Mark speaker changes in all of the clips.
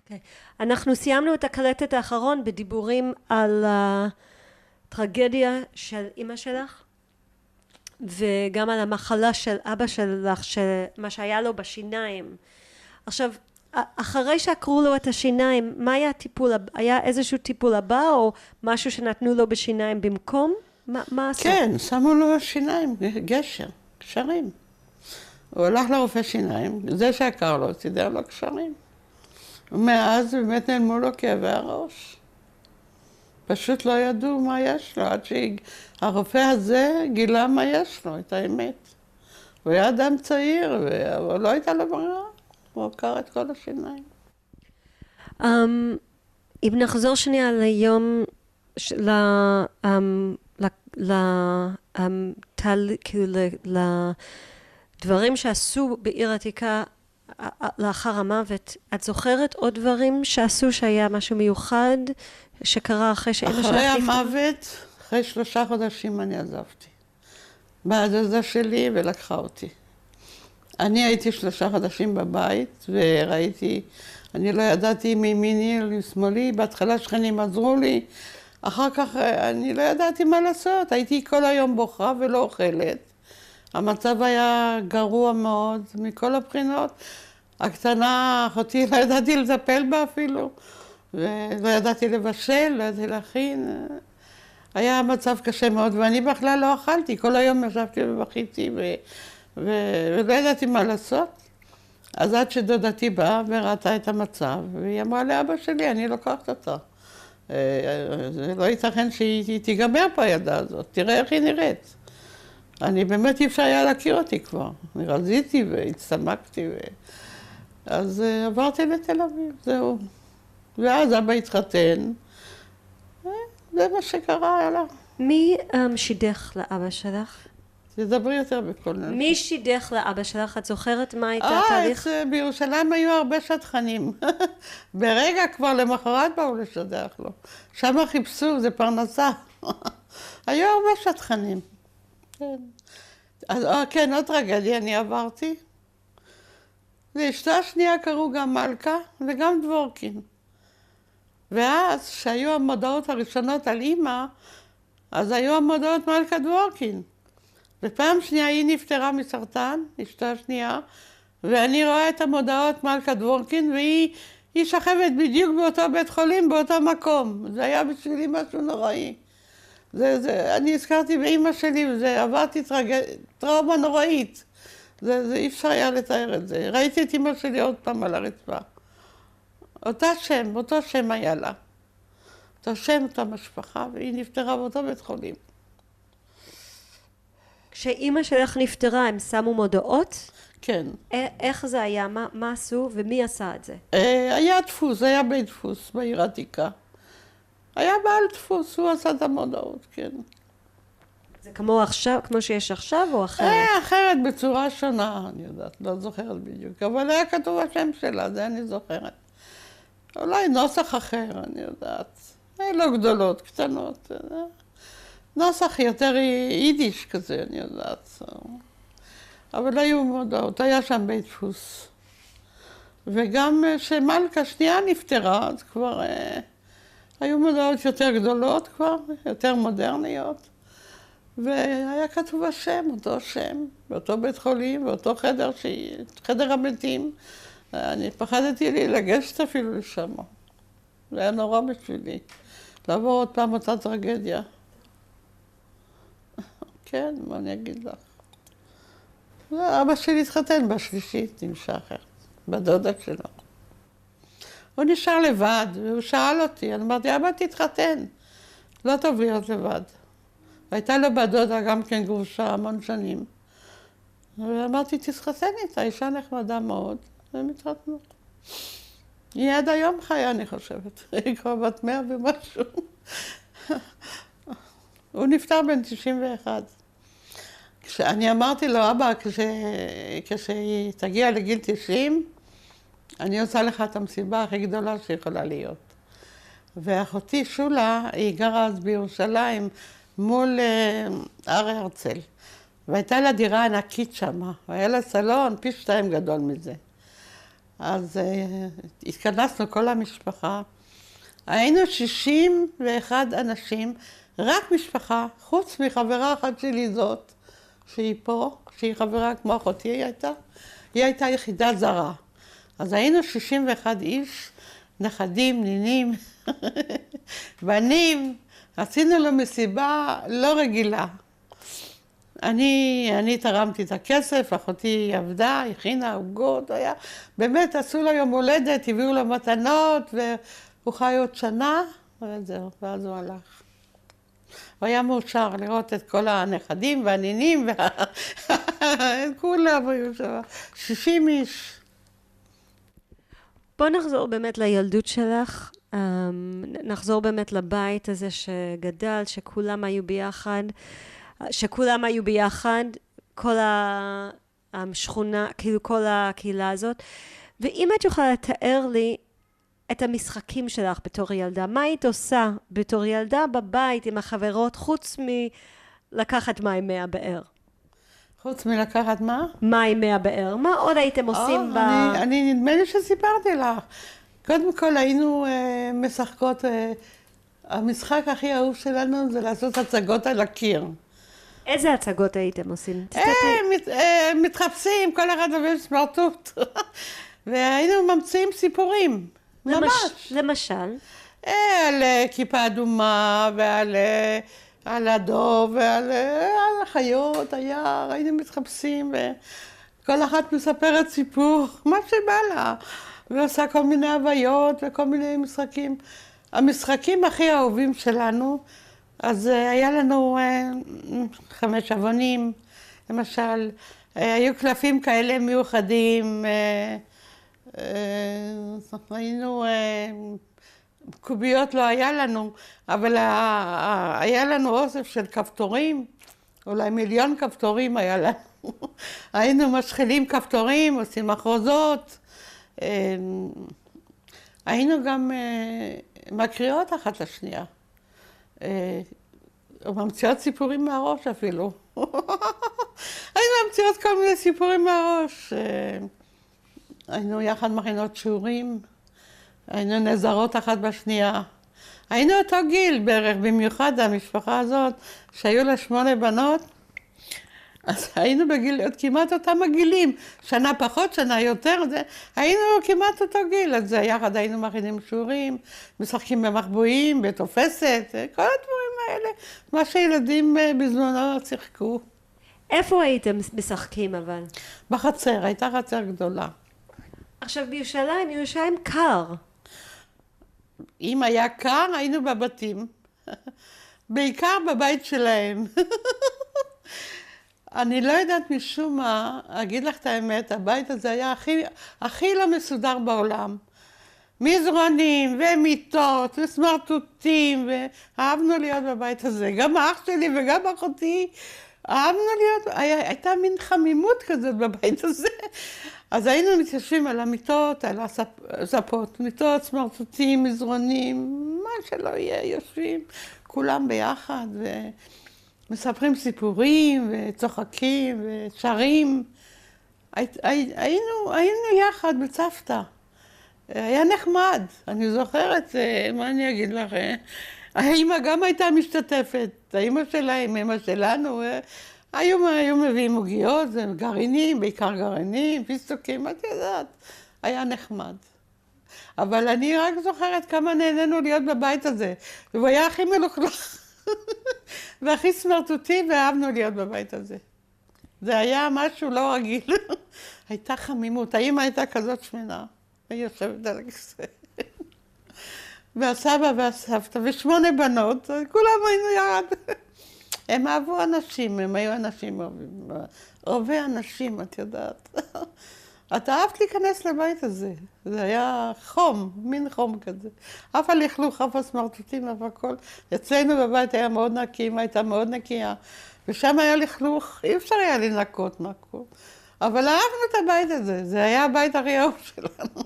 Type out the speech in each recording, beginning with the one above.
Speaker 1: אוקיי. אנחנו סיימנו את הקלטת האחרון בדיבורים על הטרגדיה של אמא שלך, וגם על המחלה של אבא שלך, מה שהיה לו בשיניים. עכשיו, אחרי שעקרו לו את השיניים, מה היה הטיפול? היה איזשהו טיפול הבא, או משהו שנתנו לו בשיניים במקום? מה עשו?
Speaker 2: כן, שמו לו שיניים, גשר, קשרים. הוא הלך לרופא שיניים, זה שעקר לו, סידר לו קשרים. ומאז באמת נעלמו לו כאבי הראש. פשוט לא ידעו מה יש לו, עד שהרופא הזה גילה מה יש לו, את האמת. הוא היה אדם צעיר, אבל לא הייתה לו ברירה. הוא עקר את כל השיניים.
Speaker 1: אם נחזור שנייה ליום, לדברים שעשו בעיר העתיקה לאחר המוות, את זוכרת עוד דברים שעשו שהיה משהו מיוחד שקרה אחרי שאמא שלך
Speaker 2: אחרי המוות, אחרי 3 חודשים אני עזבתי. באה דודה שלי ולקחה אותי. אני הייתי 3 חודשים בבית וראיתי, אני לא ידעתי מימיני או משמאלי, בהתחלה שכנים עזרו לי, אחר כך אני לא ידעתי מה לעשות, הייתי כל היום בוכה ולא אוכלת. המצב היה גרוע מאוד מכל הבחינות. הקטנה, אחותי, לא ידעתי לטפל בה אפילו, ולא ידעתי לבשל, לא ידעתי להכין. היה מצב קשה מאוד, ואני בכלל לא אכלתי, כל היום ישבתי ובכיתי ולא ידעתי מה לעשות. אז עד שדודתי באה וראתה את המצב, והיא אמרה לאבא שלי, אני לוקחת אותה. זה לא ייתכן שהיא תיגמר פה הילדה הזאת, תראה איך היא נראית. אני באמת אי אפשר היה להכיר אותי כבר. אני רזיתי והצטמקתי. אז עברתי לתל אביב, זהו. ואז אבא התחתן. זה מה שקרה, יאללה.
Speaker 1: מי שידך לאבא שלך?
Speaker 2: תדברי יותר בכל נושא.
Speaker 1: מי שידך לאבא שלך? את זוכרת מה הייתה התהליך?
Speaker 2: בירושלים היו הרבה שטחנים. ברגע כבר למחרת באו לשדך לו. שם חיפשו, זה פרנסה. היו הרבה שטחנים. כן. אז כן, עוד טרגדיה אני עברתי. לאשתו השנייה קראו גם מלכה וגם דבורקין. ואז, שהיו המודעות הראשונות על אמא, אז היו המודעות מלכה דבורקין. ופעם שנייה היא נפטרה מסרטן, אשתו השנייה, ואני רואה את המודעות מלכה דבורקין, והיא שכבת בדיוק באותו בית חולים, באותו מקום. זה היה בשבילי משהו נוראי. אני הזכרתי באמא שלי, וזה עברתי טראומה נוראית. זה אי אפשר היה לתאר את זה. ראיתי את אמא שלי עוד פעם על הרצפה. אותו שם היה לה. אותו שם, אותה משפחה, והיא נפטרה באותו בית חולים.
Speaker 1: כשאמא שלך נפטרה, הם שמו מודעות?
Speaker 2: כן.
Speaker 1: איך זה היה? מה עשו ומי עשה את זה?
Speaker 2: היה דפוס, היה בית דפוס בעיר העתיקה. היה בעל דפוס, הוא עשה את המודעות, כן.
Speaker 1: זה כמו עכשיו, כמו שיש עכשיו או אחרת?
Speaker 2: אחרת בצורה שונה, אני יודעת, לא זוכרת בדיוק. אבל היה כתוב השם שלה, זה אני זוכרת. אולי נוסח אחר, אני יודעת. לא גדולות, קטנות. נוסח יותר יידיש כזה, אני יודעת. אבל היו מודעות, היה שם בית דפוס. וגם שמלכה שנייה נפטרה, אז כבר היו מודעות יותר גדולות כבר, יותר מודרניות. והיה כתוב השם, אותו שם, באותו בית חולים, באותו חדר, חדר המתים. אני פחדתי לגשת אפילו לשם. זה היה נורא בשבילי. לעבור עוד פעם אותה טרגדיה. כן, מה אני אגיד לך? אבא שלי התחתן בשלישית עם שחר, בדודה שלו. הוא נשאר לבד, והוא שאל אותי, אני אמרתי, אבא תתחתן, לא טוב להיות לבד. הייתה לו בדודה גם כן גרושה המון שנים. ואמרתי, תתחתן איתה, אישה נחמדה מאוד, והם התחתנו. היא עד היום חיה, אני חושבת, היא כבר בת 100 ומשהו. הוא נפטר בן 91. כשאני אמרתי לו, אבא, כשהיא תגיע לגיל 90, אני עושה לך את המסיבה הכי גדולה שיכולה להיות. ואחותי שולה, היא גרה אז בירושלים מול הר הרצל. והייתה לה דירה ענקית שם, והיה לה סלון פי 2 גדול מזה. אז התכנסנו כל המשפחה. היינו 61 אנשים, רק משפחה, חוץ מחברה אחת שלי זאת, שהיא פה, שהיא חברה כמו אחותי הייתה. היא הייתה יחידה זרה. אז היינו 61 איש, נכדים, נינים, בנים. עשינו לו מסיבה לא רגילה. אני תרמתי את הכסף, אחותי עבדה, הכינה עוגות, היה, באמת עשו לו יום הולדת, הביאו לו מתנות, והוא חי עוד שנה, וזהו, ואז הוא הלך. הוא היה מאושר לראות את כל הנכדים והנינים, כולם היו שם, 60 איש.
Speaker 1: בוא נחזור באמת לילדות שלך, נחזור באמת לבית הזה שגדל, שכולם היו ביחד, כל השכונה, כאילו כל הקהילה הזאת. ואם את יכולה לתאר לי את המשחקים שלך בתור ילדה, מה היית עושה בתור ילדה בבית עם החברות, חוץ מלקחת מים מהבאר?
Speaker 2: חוץ מלקחת מה?
Speaker 1: מים מהבאר. מה עוד הייתם עושים
Speaker 2: אני נדמה לי שסיפרתי לך. קודם כל היינו משחקות, המשחק הכי אהוב שלנו זה לעשות הצגות על הקיר.
Speaker 1: איזה הצגות הייתם עושים?
Speaker 2: מתחפשים, כל אחד עובד סמרטוט. והיינו ממציאים סיפורים, ממש.
Speaker 1: למשל?
Speaker 2: על כיפה אדומה ועל הדוב ועל החיות, היער, היינו מתחפשים וכל אחת מספרת סיפור, מה שבא לה. ועושה כל מיני הוויות וכל מיני משחקים. המשחקים הכי אהובים שלנו, אז היה לנו 5 אבנים, למשל, היו קלפים כאלה מיוחדים, היינו, קוביות לא היה לנו, אבל היה לנו אוסף של כפתורים, אולי 1,000,000 כפתורים היה לנו. היינו משחילים כפתורים, עושים מחרוזות, היינו גם מקריאות אחת לשנייה. ממציאות סיפורים מהראש אפילו. היינו ממציאות כל מיני סיפורים מהראש. היינו יחד מכינות שיעורים, היינו נעזרות אחת בשנייה. היינו אותו גיל בערך, במיוחד המשפחה הזאת, שהיו לה 8 בנות, אז היינו בגיל, כמעט אותם הגילים, שנה פחות, שנה יותר, היינו כמעט אותו גיל, אז יחד היינו מכינים שיעורים, משחקים במחבואים, בתופסת, כל הדברים האלה, מה שילדים בזמנו שיחקו.
Speaker 1: איפה הייתם משחקים אבל?
Speaker 2: בחצר, הייתה חצר גדולה.
Speaker 1: עכשיו בירושלים קר.
Speaker 2: אם היה קר, היינו בבתים. בעיקר בבית שלהם. אני לא יודעת משום מה, אגיד לך את האמת, הבית הזה היה הכי לא מסודר בעולם. מזרונים ומיטות וסמרטוטים, ואהבנו להיות בבית הזה. גם האח שלי וגם אחותי, אהבנו להיות, הייתה מין חמימות כזאת בבית הזה. אז היינו מתיישבים על המיטות, על הספות, מיטות, סמרטוטים, מזרונים, מה שלא יהיה, יושבים כולם ביחד ומספרים סיפורים וצוחקים ושרים. היינו יחד בצוותא. היה נחמד, אני זוכרת, מה אני אגיד לך, האמא גם הייתה משתתפת, האמא שלהם, אמא שלנו, היו מביאים עוגיות, גרעינים, בעיקר גרעינים, פיסטוקים, את יודעת, היה נחמד. אבל אני רק זוכרת כמה נהנינו להיות בבית הזה, והוא היה הכי מלוכלך, והכי סמרטוטי, ואהבנו להיות בבית הזה. זה היה משהו לא רגיל, הייתה חמימות, האמא הייתה כזאת שמנה, היא יושבת על הכיסא. והסבא והסבתא, ו8 בנות, כולם היינו יחד. הם אהבו אנשים, הם היו אנשים אוהבי אנשים, את יודעת. את אהבת להיכנס לבית הזה, זה היה חום, מין חום כזה. אף הלכלוך, אף הסמרטוטים, אף הכל. אצלנו בבית היה מאוד נקי, אמא הייתה מאוד נקייה, ושם היה לכלוך, אי אפשר היה לנקות מקום. אבל אהבנו את הבית הזה, זה היה הבית הכי אהוב שלנו.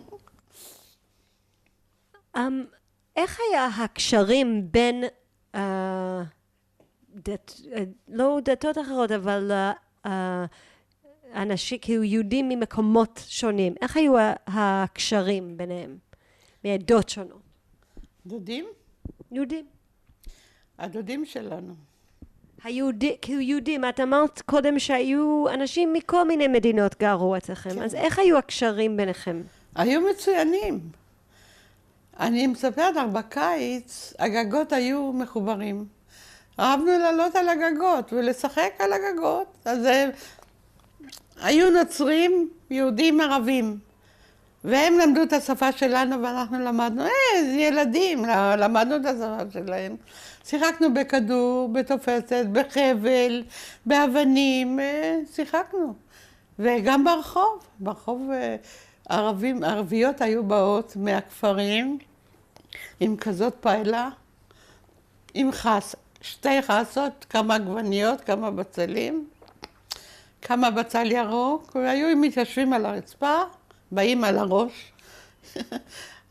Speaker 1: איך היה הקשרים בין, לא דתות אחרות, אבל אנשים, כאילו יהודים ממקומות שונים, איך היו הקשרים ביניהם, מעדות שונות?
Speaker 2: דודים?
Speaker 1: יהודים.
Speaker 2: הדודים שלנו.
Speaker 1: כאילו יהודים, את אמרת קודם שהיו אנשים מכל מיני מדינות גרו אצלכם,
Speaker 2: כן.
Speaker 1: אז איך היו הקשרים ביניכם?
Speaker 2: היו מצוינים. אני מספרת לך, בקיץ הגגות היו מחוברים. אהבנו לעלות על הגגות ולשחק על הגגות. אז היו נוצרים, יהודים, ערבים. והם למדו את השפה שלנו ואנחנו למדנו, ילדים, למדנו את השפה שלהם. שיחקנו בכדור, בתופסת, בחבל, באבנים, שיחקנו. וגם ברחוב ערביות היו באות מהכפרים, עם כזאת פעלה, עם שתי חסות, כמה עגבניות, כמה בצלים, כמה בצל ירוק, והיו מתיישבים על הרצפה, באים על הראש.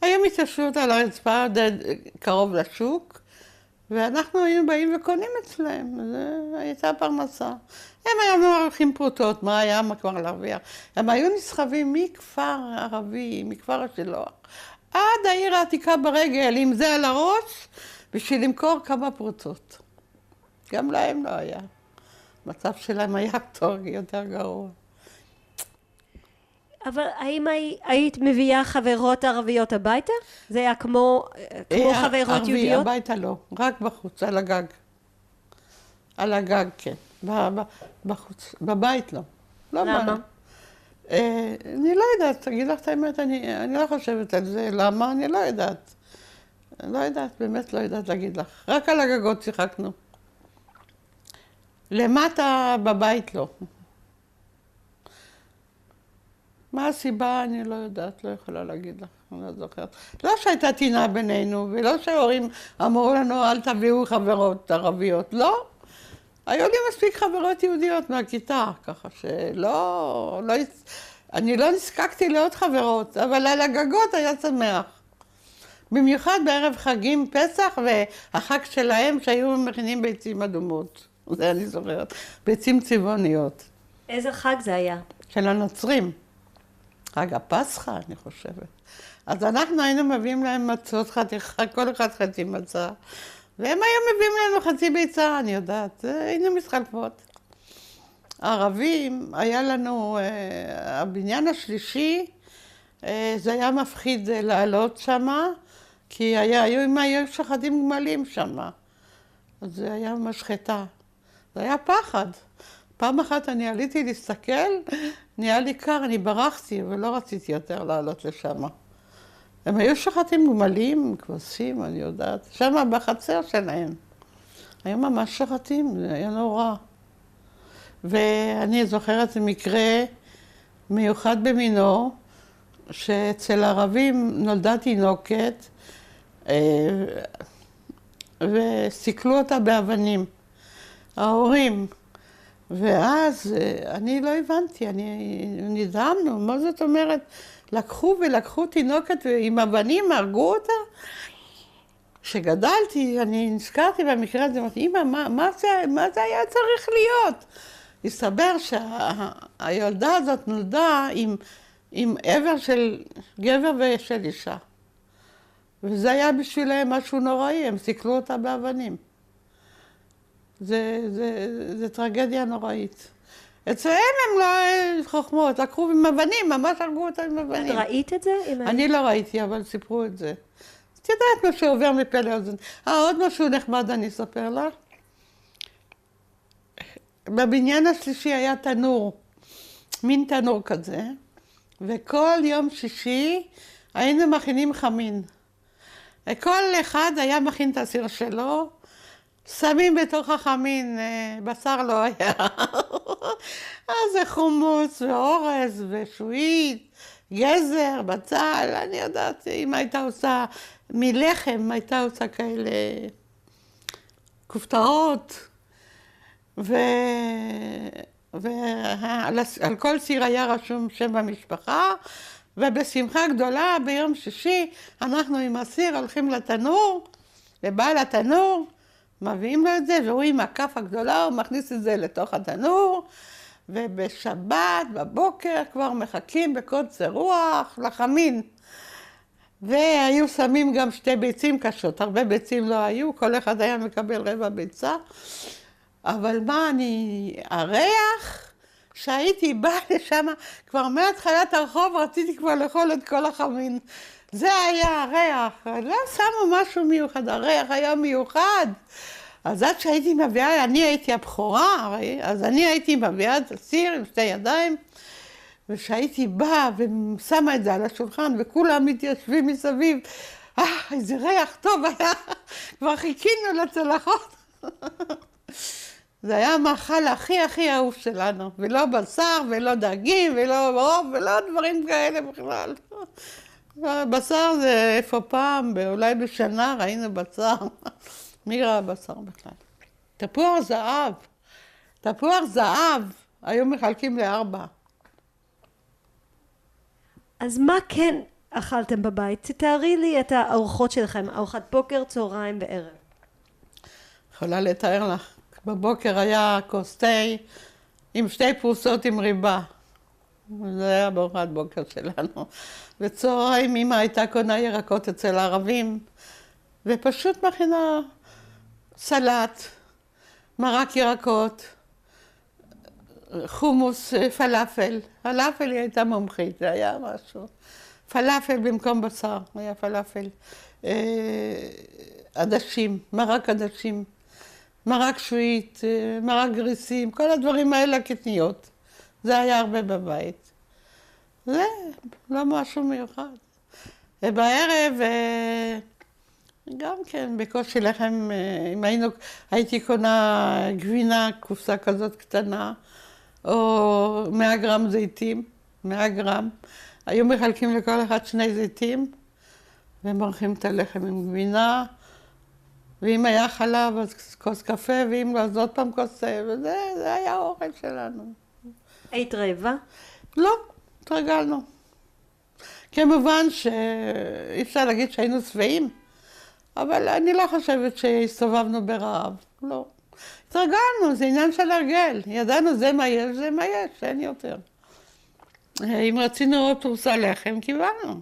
Speaker 2: היו מתיישבות על הרצפה קרוב לשוק, ואנחנו היינו באים וקונים אצלם, זו הייתה פרנסה. הם היו עורכים פרוטות, מה היה כבר להרוויח. הם היו נסחבים מכפר ערבי, מכפר השילוח, עד העיר העתיקה ברגל, עם זה על הראש, בשביל למכור כמה פרוטות. גם להם לא היה. המצב שלהם היה יותר גרוע.
Speaker 1: אבל האם היית מביאה חברות ערביות הביתה? זה היה כמו חברות יהודיות?
Speaker 2: הביתה לא, רק בחוץ, על הגג. על הגג, כן. בחוץ, בבית לא.
Speaker 1: למה?
Speaker 2: אני לא יודעת, תגיד לך את האמת, אני לא חושבת על זה. למה? אני לא יודעת. לא יודעת, באמת לא יודעת להגיד לך. רק על הגגות שיחקנו. למטה בבית לא. מה הסיבה? אני לא יודעת, לא יכולה להגיד לך, אני לא זוכרת. לא שהייתה טינה בינינו, ולא שההורים אמרו לנו, אל תביאו חברות ערביות, לא. היו לי מספיק חברות יהודיות מהכיתה, ככה אני לא נזקקתי לעוד חברות, אבל על הגגות היה שמח. במיוחד בערב חגים פסח והחג שלהם שהיו מכינים ביצים אדומות. זה אני זוכרת, ביצים צבעוניות.
Speaker 1: איזה חג זה היה?
Speaker 2: של הנוצרים. חג הפסחא, אני חושבת. אז אנחנו היינו מביאים להם מצות, כל אחד חצי מצה, והם היו מביאים לנו חצי ביצה, אני יודעת, היינו מתחלפות. הערבים, היה לנו, הבניין השלישי, זה היה מפחיד לעלות שמה, כי היו שחטים גמלים שמה. אז זה היה משחטה. זה היה פחד. פעם אחת אני עליתי להסתכל, נהיה לי קר, אני ברחתי, ולא רציתי יותר לעלות לשם. הם היו שחטים גמלים, כבשים, אני יודעת, שם בחצר שלהם. היו ממש שחטים, זה היה נורא. ואני זוכרת מקרה מיוחד במינו, שאצל ערבים נולדה תינוקת, וסיכלו אותה באבנים. ההורים. ואז אני לא הבנתי, נדהמנו, מה זאת אומרת? לקחו תינוקת ועם אבנים הרגו אותה? כשגדלתי, אני נזכרתי במקרה הזה, אמרתי, אמא, מה זה היה צריך להיות? הסתבר שהילדה הזאת נולדה עם עבר של גבר ושל אישה. וזה היה בשבילם משהו נוראי, הם סיכלו אותה באבנים. זה טרגדיה נוראית. אצלם הם לא חוכמות, לקחו עם אבנים, ממש הרגו אותה עם אבנים.
Speaker 1: את ראית את זה?
Speaker 2: אני לא ראיתי, אבל סיפרו את זה. את יודעת מה שעובר מפה לאוזן. עוד משהו נחמד אני אספר לך. בבניין השלישי היה תנור, מין תנור כזה, וכל יום שישי היינו מכינים חמין. כל אחד היה מכין את הסיר שלו, שמים בתוך החמין, בשר לא היה. אז זה חומוס ואורז ושועית, גזר, בצל, אני יודעת, אם הייתה עושה מלחם, הייתה עושה כאלה כופתאות. ועל כל סיר היה רשום שם המשפחה, ובשמחה גדולה ביום שישי אנחנו עם הסיר הולכים לתנור, לבעל התנור, מביאים לו את זה, והוא עם הכף הגדולה, הוא מכניס את זה לתוך התנור, ובשבת, בבוקר, כבר מחכים בקוצר רוח לחמין. והיו שמים גם 2 ביצים קשות, הרבה ביצים לא היו, כל אחד היה מקבל רבע ביצה. אבל מה, הריח שהייתי באה לשם, כבר מהתחילת הרחוב רציתי כבר לאכול את כל החמין. זה היה הריח, לא שמו משהו מיוחד, הריח היה מיוחד. אז עד שהייתי מביאה, אני הייתי הבכורה, אז אני הייתי מביאה את הסיר עם 2 ידיים, ושהייתי באה ושמה את זה על השולחן, וכולם מתיישבים מסביב, איזה ריח טוב היה, כבר חיכינו לצלחות. זה היה המאכל הכי אהוב שלנו, ולא בשר, ולא דגים, ולא רוב, ולא דברים כאלה בכלל. בשר זה איפה פעם, אולי בשנה ראינו בשר. מי ראה בשר בכלל? תפוח זהב. תפוח זהב, היו מחלקים ל4.
Speaker 1: אז מה כן אכלתם בבית? תתארי לי את הארוחות שלכם, ארוחת בוקר, צהריים וערב.
Speaker 2: יכולה לתאר לך. בבוקר היה כוס תה עם 2 פרוסות עם ריבה. זה היה בארוחת בוקר שלנו. בצהריים אמא הייתה קונה ירקות אצל הערבים, ופשוט מכינה סלט, מרק ירקות, חומוס, פלאפל. פלאפל היא הייתה מומחית, זה היה משהו. פלאפל במקום בשר, היה פלאפל. עדשים, מרק עדשים. מרק שועית, מרק גריסים, כל הדברים האלה קטניות. זה היה הרבה בבית. זה לא משהו מיוחד. ובערב, גם כן, בקושי לחם, אם הייתי קונה גבינה, קופסה כזאת קטנה, או 100 גרם זיתים, 100 גרם. היו מחלקים לכל אחד 2 זיתים, ומרחים את הלחם עם גבינה, ואם היה חלב, אז כוס קפה, ואם לא, אז עוד פעם כוס תה, וזה היה האוכל שלנו.
Speaker 1: היית רעבה?
Speaker 2: לא, התרגלנו. כמובן שאי אפשר להגיד שהיינו שבעים, אבל אני לא חושבת שהסתובבנו ברעב, לא. התרגלנו, זה עניין של הרגל, ידענו זה מה יש, זה מה יש, אין יותר. אם רצינו עוד פרוסה לחם, קיבלנו.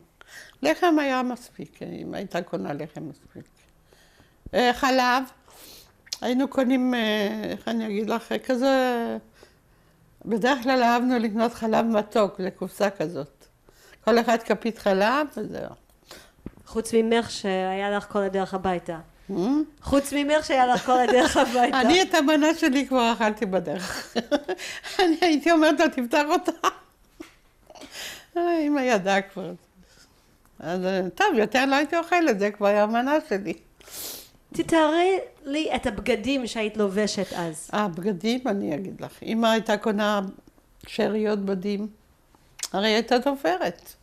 Speaker 2: לחם היה מספיק, אם הייתה קונה לחם מספיק. חלב, היינו קונים, איך אני אגיד לך, כזה, בדרך כלל אהבנו לקנות חלב מתוק, לקופסה כזאת. כל אחד כפית חלב וזהו.
Speaker 1: חוץ ממך שהיה לך כל הדרך הביתה. חוץ ממך שהיה לך כל הדרך הביתה.
Speaker 2: אני את המנה שלי כבר אכלתי בדרך. אני הייתי אומרת לה, תפתח אותה. אמא ידעה כבר. אז טוב, יותר לא הייתי אוכלת, זה כבר היה המנה שלי.
Speaker 1: תתארי לי את הבגדים שהיית לובשת אז.
Speaker 2: הבגדים, אני אגיד לך. אמא הייתה קונה שאריות בדים, הרי הייתה תופרת.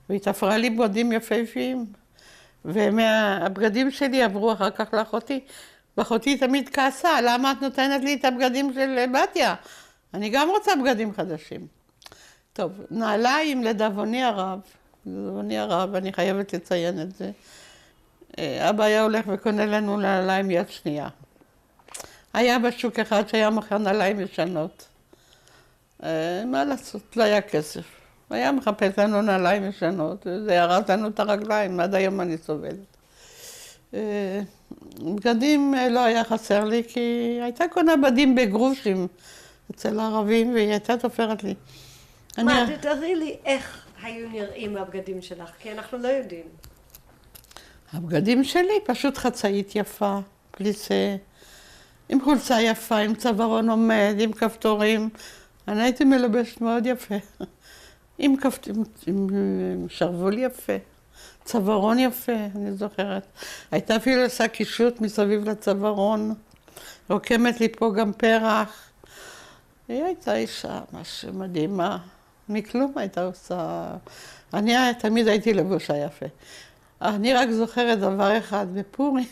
Speaker 2: והיא תפרה לי בגדים יפהפיים. והבגדים שלי עברו אחר כך לאחותי. ואחותי תמיד כעסה, למה את נותנת לי את הבגדים של בתיה? אני גם רוצה בגדים חדשים. טוב, נעליים לדאבוני הרב, אני חייבת לציין את זה. אבא היה הולך וקונה לנו נעליים יד שנייה. היה בשוק אחד שהיה מוכר נעליים ישנות. מה לעשות? לא היה כסף. היה מחפש לנו נעליים ישנות, זה ירד לנו את הרגליים, עד היום אני סובלת. בגדים לא היה חסר לי, כי הייתה קונה בדים בגרושים אצל הערבים, והיא הייתה תופרת לי.
Speaker 1: מה, תתארי לי איך היו נראים הבגדים שלך, כי אנחנו לא יודעים.
Speaker 2: הבגדים שלי פשוט חצאית יפה, פליסה, עם חולצה יפה, עם צווארון עומד, עם כפתורים. אני הייתי מלבשת מאוד יפה. עם שרוול יפה, צווארון יפה, אני זוכרת. הייתה אפילו עושה קישוט מסביב לצווארון, רוקמת לי פה גם פרח. היא הייתה אישה, משהו מדהימה. מכלום הייתה עושה. אני תמיד הייתי לבושה יפה. אני רק זוכרת דבר אחד, בפורים,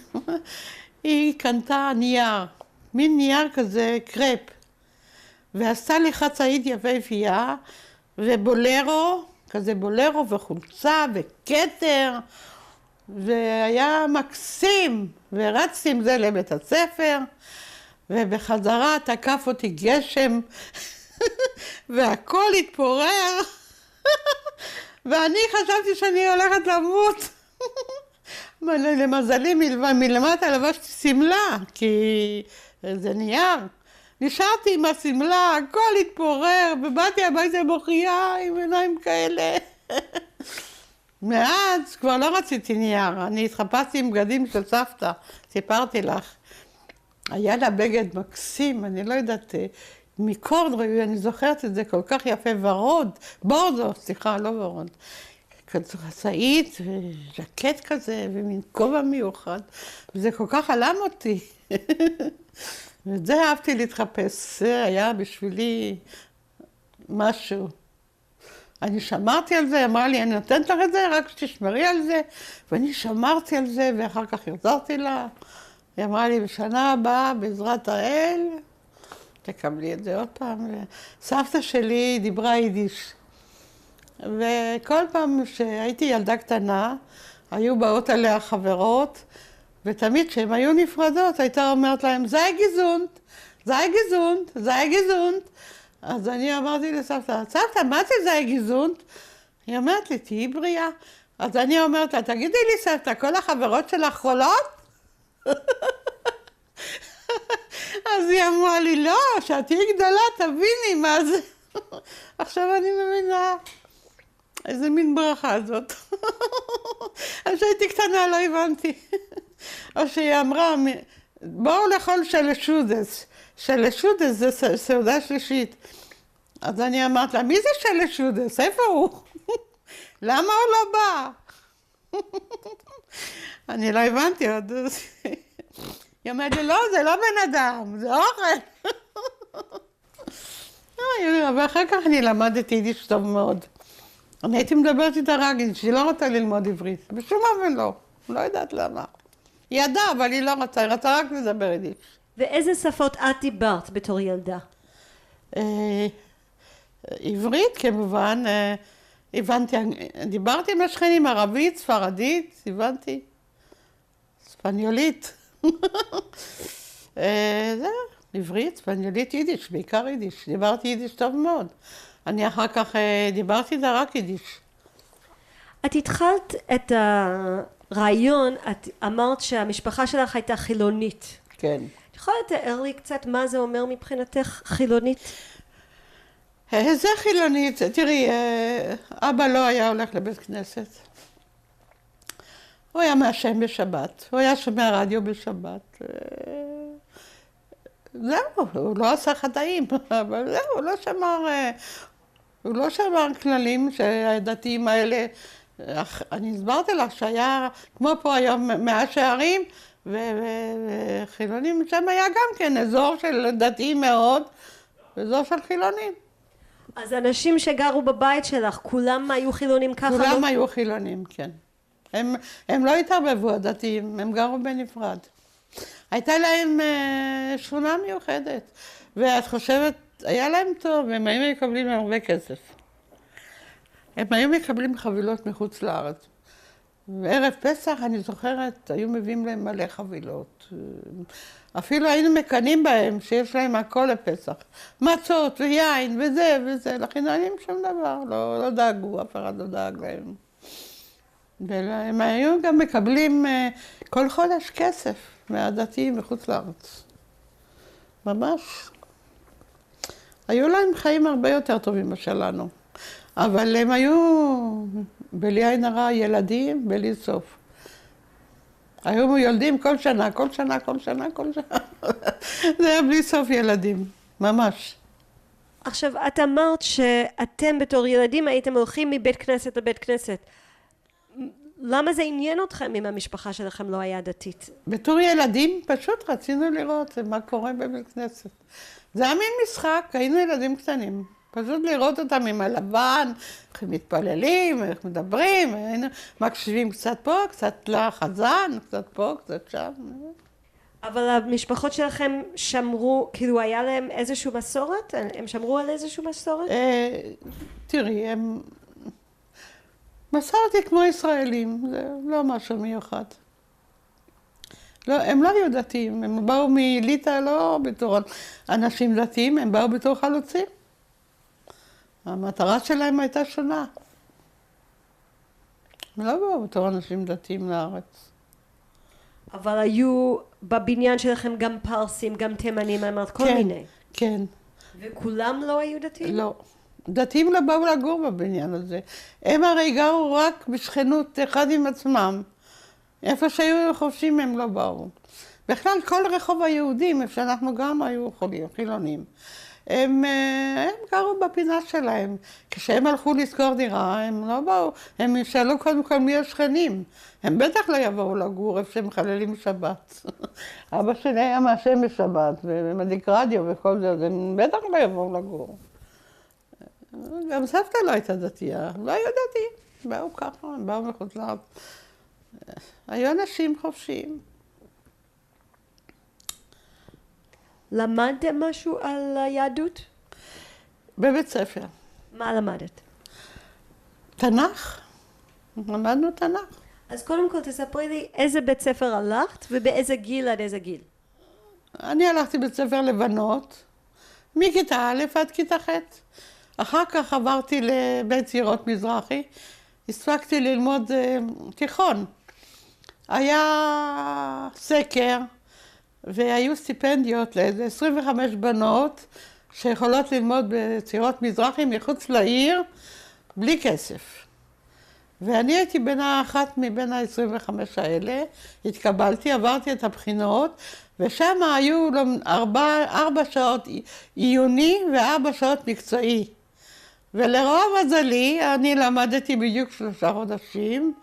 Speaker 2: היא קנתה נייר, מין נייר כזה קרפ, ועשתה לי חצאית יפהפייה, ובולרו, כזה בולרו וחולצה וכתר, והיה מקסים, ורצתי עם זה לבית הספר, ובחזרה תקף אותי גשם, והכל התפורר, ואני חשבתי שאני הולכת למות. למזלי מלמטה לבשתי סמלה, כי זה נייר. נשארתי עם הסמלה, הכל התפורר, ובאתי הביתה בוכייה עם עיניים כאלה. מאז כבר לא רציתי נייר, אני התחפשתי עם בגדים של סבתא, סיפרתי לך. היה לה בגד מקסים, אני לא יודעת, מקורדווי, אני זוכרת את זה כל כך יפה, ורוד, בורדו, סליחה, לא ורוד. כזו חצאית וז'קט כזה, ומין כובע מיוחד, וזה כל כך עלם אותי. וזה אהבתי להתחפש, זה היה בשבילי משהו. אני שמרתי על זה, אמרה לי, אני נותנת לך את זה, רק שתשמרי על זה, ואני שמרתי על זה, ואחר כך החזרתי לה. היא אמרה לי, בשנה הבאה, בעזרת האל, תקבלי את זה עוד פעם. סבתא שלי דיברה יידיש. וכל פעם שהייתי ילדה קטנה, היו באות עליה חברות, ותמיד כשהן היו נפרדות, הייתה אומרת להם, זי גזונט, זי גזונט, זי גזונט. אז אני אמרתי לסבתא, סבתא, מה זה זי גזונט? היא אומרת לי, תהיי בריאה. אז אני אומרת לה, תגידי לי סבתא, כל החברות שלך חולות? אז היא אמרה לי, לא, שאת תהיי גדולה, תביני מה זה. עכשיו אני מבינה. איזה מין ברכה זאת. אז שהייתי קטנה, לא הבנתי. או שהיא אמרה, בואו לאכול שלשודס. שלשודס זה סעודה שלישית. אז אני אמרת לה, מי זה שלשודס? איפה הוא? למה הוא לא בא? אני לא הבנתי עוד. היא אומרת לי, לא, זה לא בן אדם, זה אוכל. ואחר כך אני למדתי יידיש טוב מאוד. אני הייתי מדברת איתה רק, שהיא לא רוצה ללמוד עברית, בשום אופן לא, לא יודעת למה. היא ידעה, אבל היא לא רצה, היא רצה רק לדבר יידיש.
Speaker 1: ואיזה שפות את דיברת בתור ילדה?
Speaker 2: עברית כמובן, הבנתי, דיברתי עם השכנים, ערבית, ספרדית, הבנתי, ספניולית. זה, עברית, ספניולית, יידיש, בעיקר יידיש, דיברתי יידיש טוב מאוד. אני אחר כך דיברתי איתה רק יידיש.
Speaker 1: את התחלת את הרעיון, את אמרת שהמשפחה שלך הייתה חילונית.
Speaker 2: כן.
Speaker 1: את יכולה לתאר לי קצת מה זה אומר מבחינתך חילונית?
Speaker 2: זה חילונית, תראי, אבא לא היה הולך לבית כנסת. הוא היה מעשן בשבת, הוא היה שומע רדיו בשבת. זהו, הוא לא עשה חטאים, אבל זהו, הוא לא שמר כללים שהדתיים האלה, אני הסברתי לך שהיה, כמו פה היום 100 שערים, וחילונים, שם היה גם כן אזור של דתיים מאוד, אזור של חילונים.
Speaker 1: אז אנשים שגרו בבית שלך, כולם היו חילונים ככה?
Speaker 2: כולם היו חילונים, כן. הם לא התערבבו הדתיים, הם גרו בנפרד. הייתה להם שכונה מיוחדת, ואת חושבת, היה להם טוב, הם היו מקבלים הרבה כסף. הם היו מקבלים חבילות מחוץ לארץ. וערב פסח, אני זוכרת, היו מביאים להם מלא חבילות. אפילו היינו מקנים בהם שיש להם הכל לפסח. מצות ויין וזה וזה, לחינונים שום דבר, לא דאגו, אף אחד לא דאג להם. והם היו גם מקבלים כל חודש כסף מהדתיים מחוץ לארץ. ממש. היו להם חיים הרבה יותר טובים משלנו. אבל הם היו, בלי עין הרע, ילדים בלי סוף. היו יולדים כל שנה, כל שנה, כל שנה, כל שנה. זה היה בלי סוף ילדים, ממש.
Speaker 1: עכשיו, את אמרת שאתם בתור ילדים הייתם הולכים מבית כנסת לבית כנסת. למה זה עניין אתכם אם המשפחה שלכם לא היה דתית?
Speaker 2: בתור ילדים פשוט רצינו לראות מה קורה בבית כנסת. זה היה מין משחק, היינו ילדים קטנים. פשוט לראות אותם עם הלבן, איך הם מתפללים, איך מדברים, היינו מקשיבים קצת פה, קצת לחזן, קצת פה, קצת שם.
Speaker 1: אבל המשפחות שלכם שמרו, כאילו היה להם איזושהי מסורת? הם שמרו על איזושהי מסורת?
Speaker 2: תראי, הם... מסרתי כמו ישראלים, זה לא משהו מיוחד. לא, הם לא היו דתיים, הם באו מליטא לא בתור אנשים דתיים, הם באו בתור חלוצים. המטרה שלהם הייתה שונה. הם לא באו בתור אנשים דתיים לארץ.
Speaker 1: אבל היו בבניין שלכם גם פרסים, גם תימנים, אמרת כל מיני.
Speaker 2: כן.
Speaker 1: וכולם לא היו דתיים?
Speaker 2: לא. דתיים לא באו לגור בבניין הזה. הם הרי גרו רק בשכנות אחד עם עצמם. איפה שהיו חופשים הם לא באו. בכלל כל רחוב היהודים, איפה שאנחנו גם היו חילונים. הם גרו בפינה שלהם. כשהם הלכו לשכור דירה, הם לא באו, הם שאלו קודם כל מי השכנים. הם בטח לא יבואו לגור איפה שהם מחללים שבת. אבא שלי היה מעשן בשבת, ומדליק רדיו וכל זה, אז הם בטח לא יבואו לגור. גם סבתא לא הייתה דתייה, לא היו דתיים. באו ככה, הם באו מחוץ לארץ. היו אנשים חופשיים.
Speaker 1: למדתם משהו על היהדות?
Speaker 2: בבית ספר.
Speaker 1: מה למדת?
Speaker 2: תנ"ך. למדנו תנ"ך.
Speaker 1: אז קודם כל תספרי לי איזה בית ספר הלכת ובאיזה גיל עד איזה גיל.
Speaker 2: אני הלכתי בית ספר לבנות, מכיתה א' עד כיתה ח'. אחר כך עברתי לבית צעירות מזרחי, הספקתי ללמוד תיכון. היה סקר והיו סטיפנדיות לאיזה 25 בנות שיכולות ללמוד בצעירות מזרחי מחוץ לעיר בלי כסף. ואני הייתי אחת מבין ה-25 האלה, התקבלתי, עברתי את הבחינות, ושם היו 4 שעות עיוני ו4 שעות מקצועי. ולרוב מזלי, אני למדתי בדיוק 3 חודשים,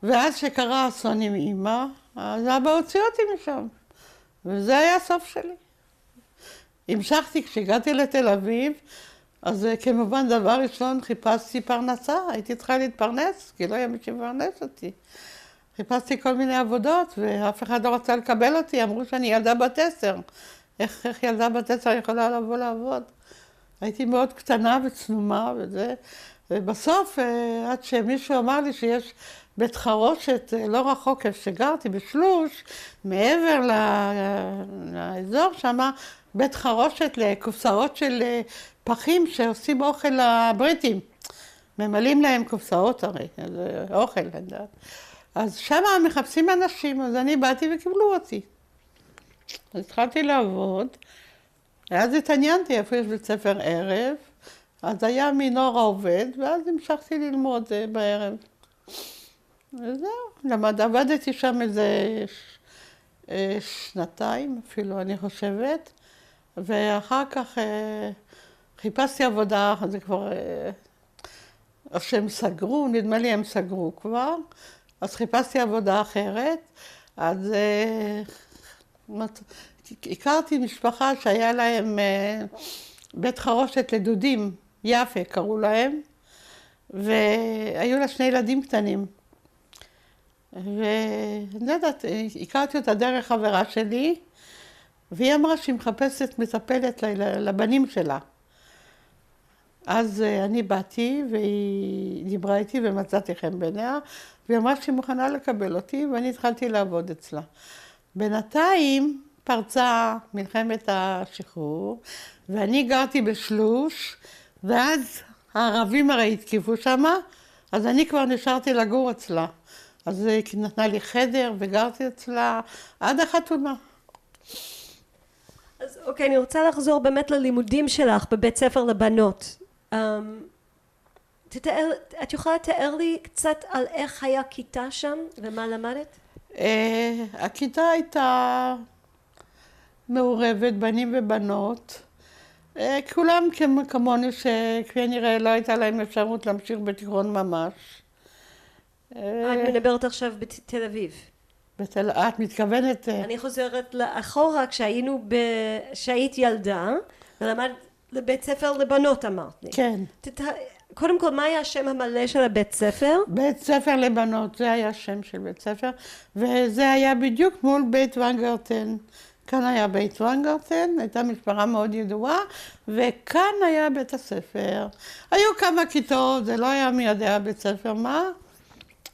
Speaker 2: ואז שקרה אסון עם אמא, אז אבא הוציא אותי משם. וזה היה הסוף שלי. המשכתי, כשהגעתי לתל אביב, אז כמובן דבר ראשון חיפשתי פרנסה, הייתי צריכה להתפרנס, כי לא היה מי שיפרנס אותי. חיפשתי כל מיני עבודות, ואף אחד לא רצה לקבל אותי, אמרו שאני ילדה בת 10. איך ילדה בת 10 יכולה לבוא לעבוד? הייתי מאוד קטנה וצנומה וזה, ובסוף, עד שמישהו אמר לי שיש בית חרושת לא רחוק איפה שגרתי, בשלוש, מעבר לאזור שמה, בית חרושת לקופסאות של פחים שעושים אוכל לבריטים. ממלאים להם קופסאות הרי, זה אוכל, אני יודעת. אז שם מחפשים אנשים, אז אני באתי וקיבלו אותי. אז התחלתי לעבוד, ואז התעניינתי איפה יש בית ספר ערב, אז היה מנור העובד, ואז המשכתי ללמוד בערב. וזהו, עבדתי שם איזה 2 אפילו, אני חושבת, ואחר כך חיפשתי עבודה, זה כבר, או שהם סגרו, נדמה לי הם סגרו כבר, אז חיפשתי עבודה אחרת, אז הכרתי משפחה שהיה להם בית חרושת לדודים, יפה קראו להם, והיו לה 2 ילדים קטנים. ואני יודעת, הכרתי אותה דרך חברה שלי, והיא אמרה שהיא מחפשת מטפלת לבנים שלה. אז אני באתי והיא דיברה איתי ומצאתי חן בעיניה, והיא אמרה שהיא מוכנה לקבל אותי, ואני התחלתי לעבוד אצלה. בינתיים פרצה מלחמת השחרור, ואני גרתי בשלוש, ואז הערבים הרי התקיפו שמה, אז אני כבר נשארתי לגור אצלה. אז היא נתנה לי חדר וגרתי אצלה עד החתונה.
Speaker 1: אז אוקיי, אני רוצה לחזור באמת ללימודים שלך בבית ספר לבנות. את יכולה לתאר לי קצת על איך היה כיתה שם ומה למדת?
Speaker 2: הכיתה הייתה מעורבת, בנים ובנות. כולם כמוני שכנראה לא הייתה להם אפשרות להמשיך בתיכון ממש.
Speaker 1: את מדברת עכשיו בתל אביב.
Speaker 2: את מתכוונת?
Speaker 1: אני חוזרת לאחורה כשהיית ילדה ולמדת לבית ספר לבנות אמרת לי.
Speaker 2: כן.
Speaker 1: קודם כל, מה היה השם המלא של הבית ספר?
Speaker 2: בית ספר לבנות, זה היה השם של בית ספר, וזה היה בדיוק מול בית ונגרטן. כאן היה בית ונגרטן, הייתה משפחה מאוד ידועה, וכאן היה בית הספר. היו כמה כיתות, זה לא היה מי יודע בית ספר, מה?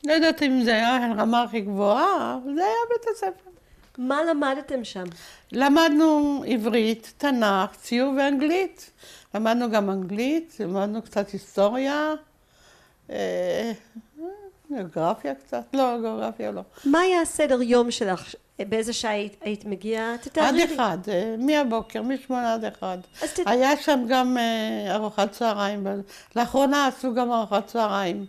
Speaker 2: לא יודעת אם זה היה הרמה הכי גבוהה, זה היה בית הספר.
Speaker 1: מה למדתם שם?
Speaker 2: למדנו עברית, תנ"ך, ציור ואנגלית. למדנו גם אנגלית, למדנו קצת היסטוריה, גיאוגרפיה קצת, לא, גיאוגרפיה לא.
Speaker 1: מה היה הסדר יום שלך? באיזה שעה היית מגיעה? תתארי
Speaker 2: עד
Speaker 1: לי.
Speaker 2: אחד, מהבוקר, מ8 עד 1.
Speaker 1: אז
Speaker 2: היה שם גם ארוחת צהריים, לאחרונה עשו גם ארוחת צהריים.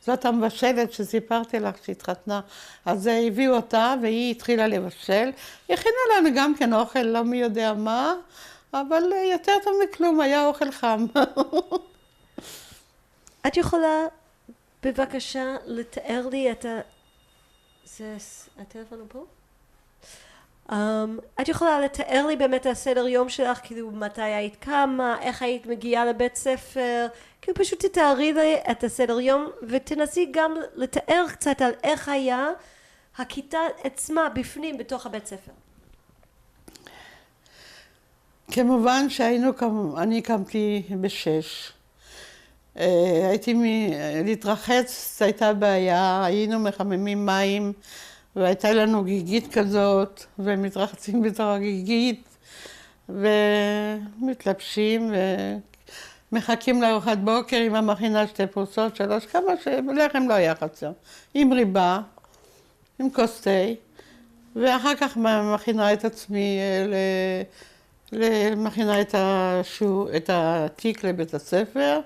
Speaker 2: זאת המבשלת שסיפרתי לך שהתחתנה, אז הביאו אותה והיא התחילה לבשל. הכינה לנו גם כן אוכל, לא מי יודע מה, אבל יותר טוב מכלום, היה אוכל חם.
Speaker 1: את יכולה בבקשה לתאר לי את זה הטלפון הוא פה? את יכולה לתאר לי באמת הסדר יום שלך, כאילו מתי היית קמה, איך היית מגיעה לבית ספר, כאילו פשוט תתארי לי את הסדר יום ותנסי גם לתאר קצת על איך היה הכיתה עצמה בפנים בתוך הבית ספר.
Speaker 2: כמובן אני קמתי ב6. להתרחץ הייתה בעיה, היינו מחממים מים והייתה לנו גיגית כזאת ומתרחצים בתוך הגיגית ומתלבשים ומחכים לארוחת בוקר עם המכינה 2 פרוסות, 3, כמה שלחם לא היה חסר, עם ריבה, עם כוס תה, ואחר כך מכינה את עצמי מכינה את התיק לבית הספר,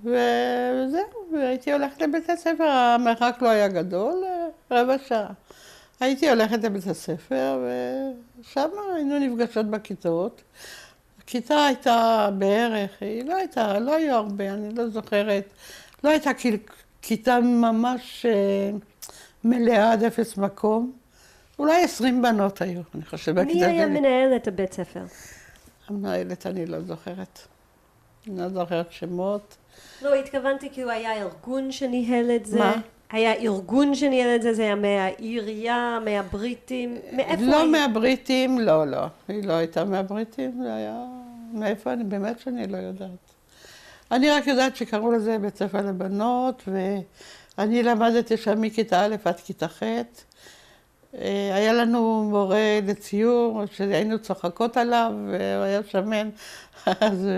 Speaker 2: וזהו, והייתי הולכת לבית הספר, המרחק לא היה גדול, 15 דקות. הייתי הולכת לבית הספר, ושם היינו נפגשות בכיתות. הכיתה הייתה בערך, לא היו הרבה, אני לא זוכרת, לא הייתה כיתה ממש מלאה עד 0 מקום. אולי 20 בנות היו, אני חושבת.
Speaker 1: מי היה מנהל את הבית ספר?
Speaker 2: המנהלת, אני לא זוכרת. אני לא זוכרת שמות.
Speaker 1: לא, התכוונתי כאילו היה ארגון שניהל את זה.
Speaker 2: מה?
Speaker 1: היה ארגון שניהל את זה, זה היה מהעירייה, מהבריטים, מאיפה
Speaker 2: לא
Speaker 1: היה?
Speaker 2: מהבריטים, לא. היא לא הייתה מהבריטים, זה היה... מאיפה אני? באמת שאני לא יודעת. אני רק יודעת שקראו לזה בית ספר לבנות, ואני למדתי שם מכיתה א' עד כיתה ח'. היה לנו מורה לציור, שהיינו צוחקות עליו, והוא היה שמן, אז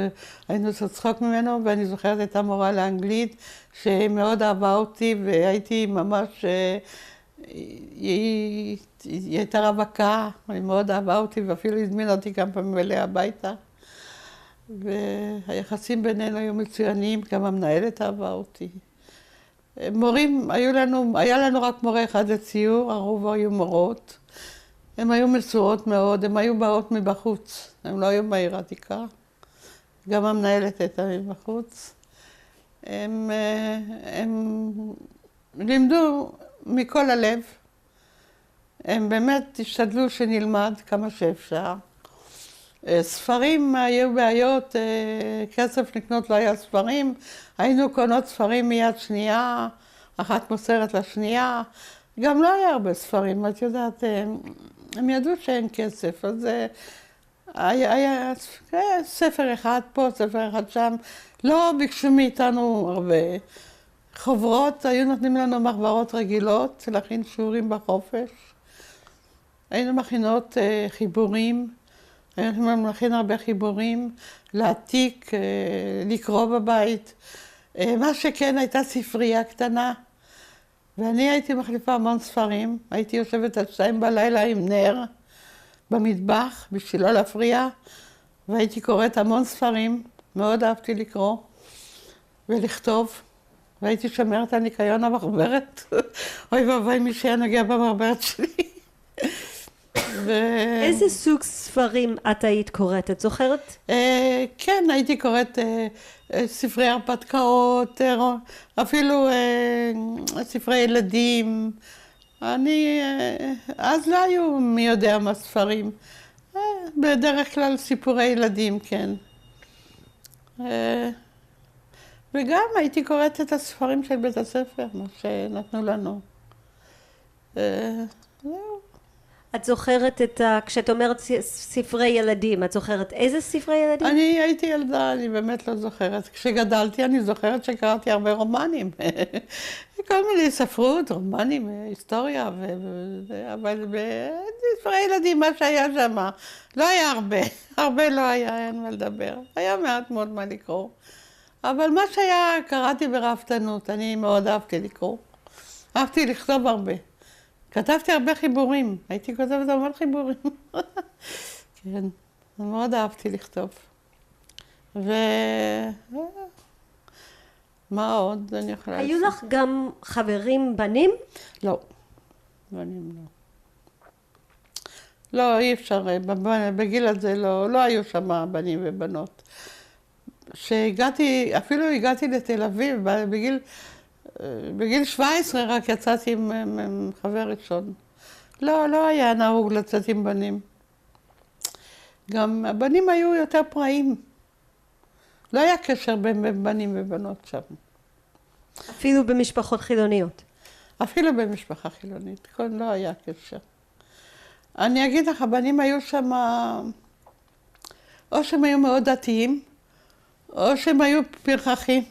Speaker 2: היינו צוחק ממנו, ואני זוכרת את המורה לאנגלית, שמאוד אהבה אותי, והייתי ממש, היא הייתה רווקה, היא מאוד אהבה אותי, ואפילו הזמינה אותי כמה פעמים אליה הביתה. והיחסים בינינו היו מצוינים, גם המנהלת אהבה אותי. מורים, היה לנו רק מורה אחד לציור, הרוב היו מורות. הן היו מסורות מאוד, הן היו באות מבחוץ, הן לא היו בעיר העתיקה. גם המנהלת הייתה מבחוץ. הם לימדו מכל הלב. הם באמת השתדלו שנלמד כמה שאפשר. ספרים היו בעיות, כסף לקנות לא היה ספרים, היינו קונות ספרים מיד שנייה, אחת מוסרת לשנייה, גם לא היה הרבה ספרים, את יודעת, הם ידעו שאין כסף, אז היה ספר אחד פה, ספר אחד שם, לא ביקשו מאיתנו הרבה. חוברות, היו נותנים לנו מחברות רגילות, להכין שיעורים בחופש, היינו מכינות חיבורים, היינו מכין הרבה חיבורים, להעתיק, לקרוא בבית. מה שכן, הייתה ספרייה קטנה, ואני הייתי מחליפה המון ספרים. הייתי יושבת עד 2 בלילה עם נר במטבח, בשביל לא להפריע, והייתי קוראת המון ספרים. מאוד אהבתי לקרוא ולכתוב, והייתי שומרת על ניקיון המחברת. אוי ואבוי, מי שהיה נוגע במחברת שלי.
Speaker 1: איזה סוג ספרים את היית קוראת? את זוכרת?
Speaker 2: כן, הייתי קוראת ספרי הרפתקאות, אפילו ספרי ילדים. אז לא היו מי יודע מה ספרים. בדרך כלל סיפורי ילדים, כן. וגם הייתי קוראת את הספרים של בית הספר, מה שנתנו לנו.
Speaker 1: את זוכרת כשאת אומרת ספרי ילדים, את זוכרת איזה ספרי ילדים?
Speaker 2: אני הייתי ילדה, אני באמת לא זוכרת. כשגדלתי אני זוכרת שקראתי הרבה רומנים. כל מיני ספרות, רומנים, היסטוריה, אבל בספרי ילדים, מה שהיה שם, לא היה הרבה. הרבה לא היה, אין מה לדבר. היה מעט מאוד מה לקרוא. אבל מה שהיה, קראתי ברהבתנות, אני מאוד אהבתי לקרוא. אהבתי לכתוב הרבה. כתבתי הרבה חיבורים, הייתי כותבת המון חיבורים. כן, מאוד אהבתי לכתוב. מה עוד אני יכולה לעשות?
Speaker 1: היו לך גם חברים בנים?
Speaker 2: לא, בנים לא. לא, אי אפשר, בגיל הזה לא היו שם בנים ובנות. כשהגעתי, אפילו הגעתי לתל אביב, בגיל 17 רק יצאתי עם חבר ראשון. לא היה נהוג לצאת עם בנים. גם הבנים היו יותר פראים. לא היה קשר בין בנים ובנות שם.
Speaker 1: אפילו במשפחות חילוניות?
Speaker 2: אפילו במשפחה חילונית, לא היה קשר. אני אגיד לך, הבנים היו שם, או שהם היו מאוד דתיים, או שהם היו פרחחים.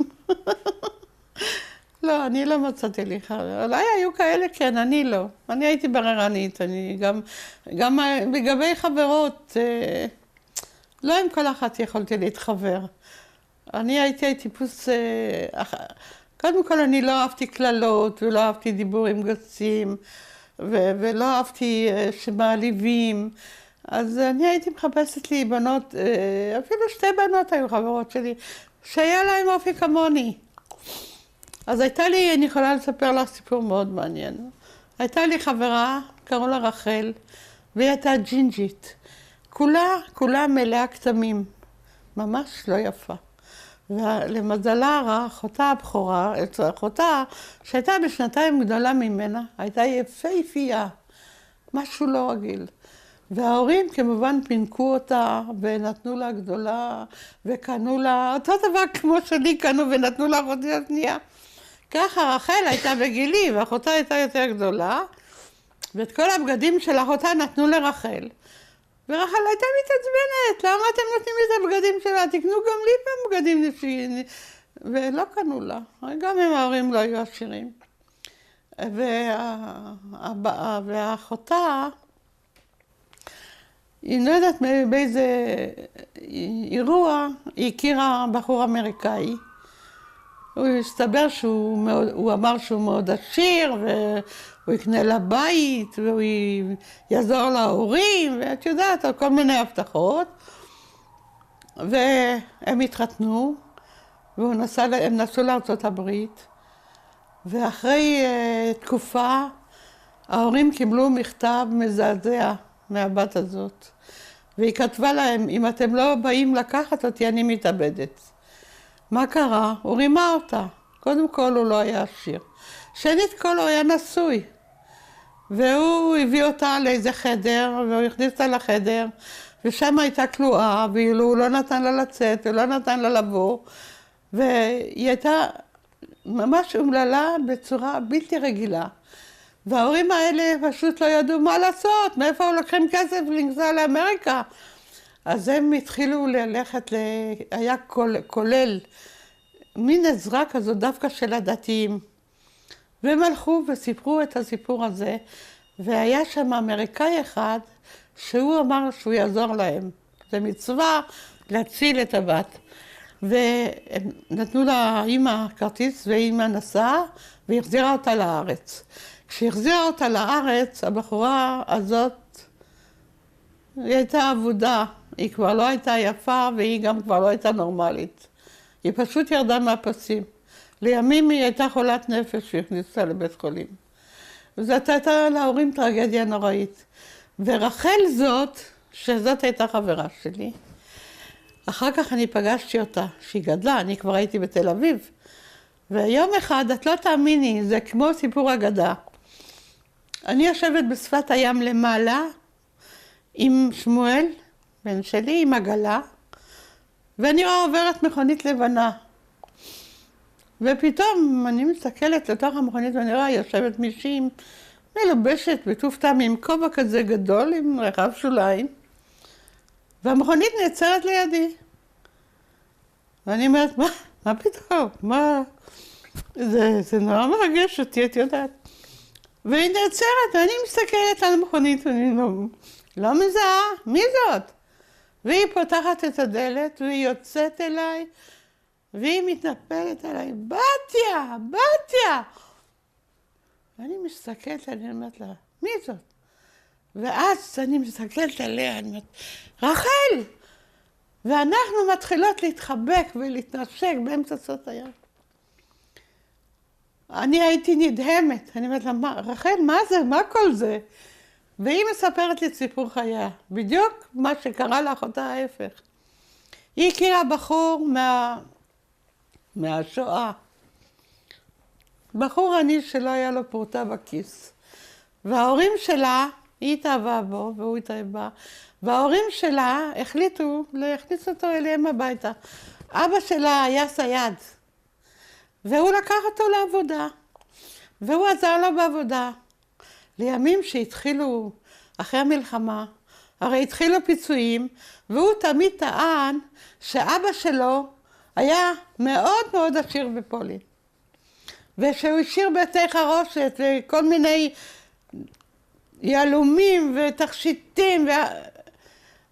Speaker 2: לא, אני לא מצאתי לי חבר. אולי היו כאלה, כן, אני לא. אני הייתי בררנית, אני גם לגבי חברות, לא עם כל אחת יכולתי להתחבר. אני הייתי טיפוס, קודם כל אני לא אהבתי כללות, ולא אהבתי דיבורים גסים, ולא אהבתי שמעליבים. אז אני הייתי מחפשת לי בנות, אפילו שתי בנות היו חברות שלי, שהיה להם אופי כמוני. אז הייתה לי, אני יכולה לספר לך סיפור מאוד מעניין. הייתה לי חברה, קראו לה רחל, והיא הייתה ג'ינג'ית. כולה מלאה כתמים, ממש לא יפה. ולמזלה הרע, אחותה הבכורה, אחותה שהייתה בשנתיים גדולה ממנה, הייתה יפהפייה, משהו לא רגיל. וההורים כמובן פינקו אותה ונתנו לה גדולה וקנו לה, אותו דבר כמו שלי קנו ונתנו לה אחותי השנייה. ככה רחל הייתה בגילי ואחותה הייתה יותר גדולה, ואת כל הבגדים של אחותה נתנו לרחל. ורחל הייתה מתעצבנת, למה אתם נותנים לי את הבגדים שלה? תקנו גם לי פעם בגדים נפשיים. ולא קנו לה, גם אם ההורים לא היו עשירים. והאחותה, היא לא יודעת באיזה אירוע, היא הכירה בחור אמריקאי. הוא הסתבר הוא אמר שהוא מאוד עשיר, והוא יקנה לה בית, והוא יעזור להורים, ואת יודעת, על כל מיני הבטחות. והם התחתנו, והם נסעו לארצות הברית, ואחרי תקופה, ההורים קיבלו מכתב מזעזע מהבת הזאת. והיא כתבה להם, אם אתם לא באים לקחת אותי, אני מתאבדת. מה קרה? הוא רימה אותה. קודם כל הוא לא היה עשיר. שנית כל הוא היה נשוי. והוא הביא אותה לאיזה חדר, והוא הכניס אותה לחדר, ושם הייתה כלואה, והוא לא נתן לה לצאת, ולא נתן לה לבוא. והיא הייתה ממש אומללה בצורה בלתי רגילה. וההורים האלה פשוט לא ידעו מה לעשות, מאיפה הוא לוקחים כסף לנסוע לאמריקה. אז הם התחילו ללכת, היה כולל מין עזרה כזו דווקא של הדתיים. והם הלכו וסיפרו את הסיפור הזה, והיה שם אמריקאי אחד שהוא אמר שהוא יעזור להם. זה מצווה להציל את הבת. ונתנו לה אימא כרטיס, ואימא נסעה, והחזירה אותה לארץ. כשהחזירה אותה לארץ, הבחורה הזאת, היא הייתה עבודה. היא כבר לא הייתה יפה, והיא גם כבר לא הייתה נורמלית. היא פשוט ירדה מהפסים. לימים היא הייתה חולת נפש שהכניסה לבית חולים. וזאת הייתה להורים טרגדיה נוראית. ורחל שזאת הייתה חברה שלי, אחר כך אני פגשתי אותה, שהיא גדלה, אני כבר הייתי בתל אביב. ויום אחד, את לא תאמיני, זה כמו סיפור אגדה. אני יושבת בשפת הים למעלה, עם שמואל, בן שלי, עם עגלה, ואני רואה עוברת מכונית לבנה. ופתאום אני מסתכלת לתוך המכונית ואני רואה, יושבת מישהי מלובשת בטוב טעם עם כובע כזה גדול, עם רחב שוליים, והמכונית נעצרת לידי. ואני אומרת, מה פתאום? זה נורא מרגש אותי, את יודעת. והיא נעצרת, ואני מסתכלת על המכונית, ואני לא מזהה, מי זאת? והיא פותחת את הדלת, והיא יוצאת אליי, והיא מתנפלת עליי, בתיה! ואני מסתכלת, אני אומרת לה, מי זאת? ואז אני מסתכלת עליה, אני אומרת, רחל! ואנחנו מתחילות להתחבק ולהתנשק באמצע שדות הים. אני הייתי נדהמת, אני אומרת לה, רחל, מה זה? מה כל זה? והיא מספרת לי את סיפור חייה, בדיוק מה שקרה לאחותה ההפך. היא הכירה בחור מהשואה. בחור עני שלא היה לו פרוטה בכיס. וההורים שלה, היא התאהבה בו והוא התאהב בה, וההורים שלה החליטו להכניס אותו אליהם הביתה. אבא שלה היה סייד, והוא לקח אותו לעבודה, והוא עזר לו בעבודה. לימים שהתחילו אחרי המלחמה, הרי התחילו פיצויים, והוא תמיד טען שאבא שלו היה מאוד מאוד עשיר בפולין. ושהוא השאיר בתי חרושת וכל מיני יהלומים ותכשיטים,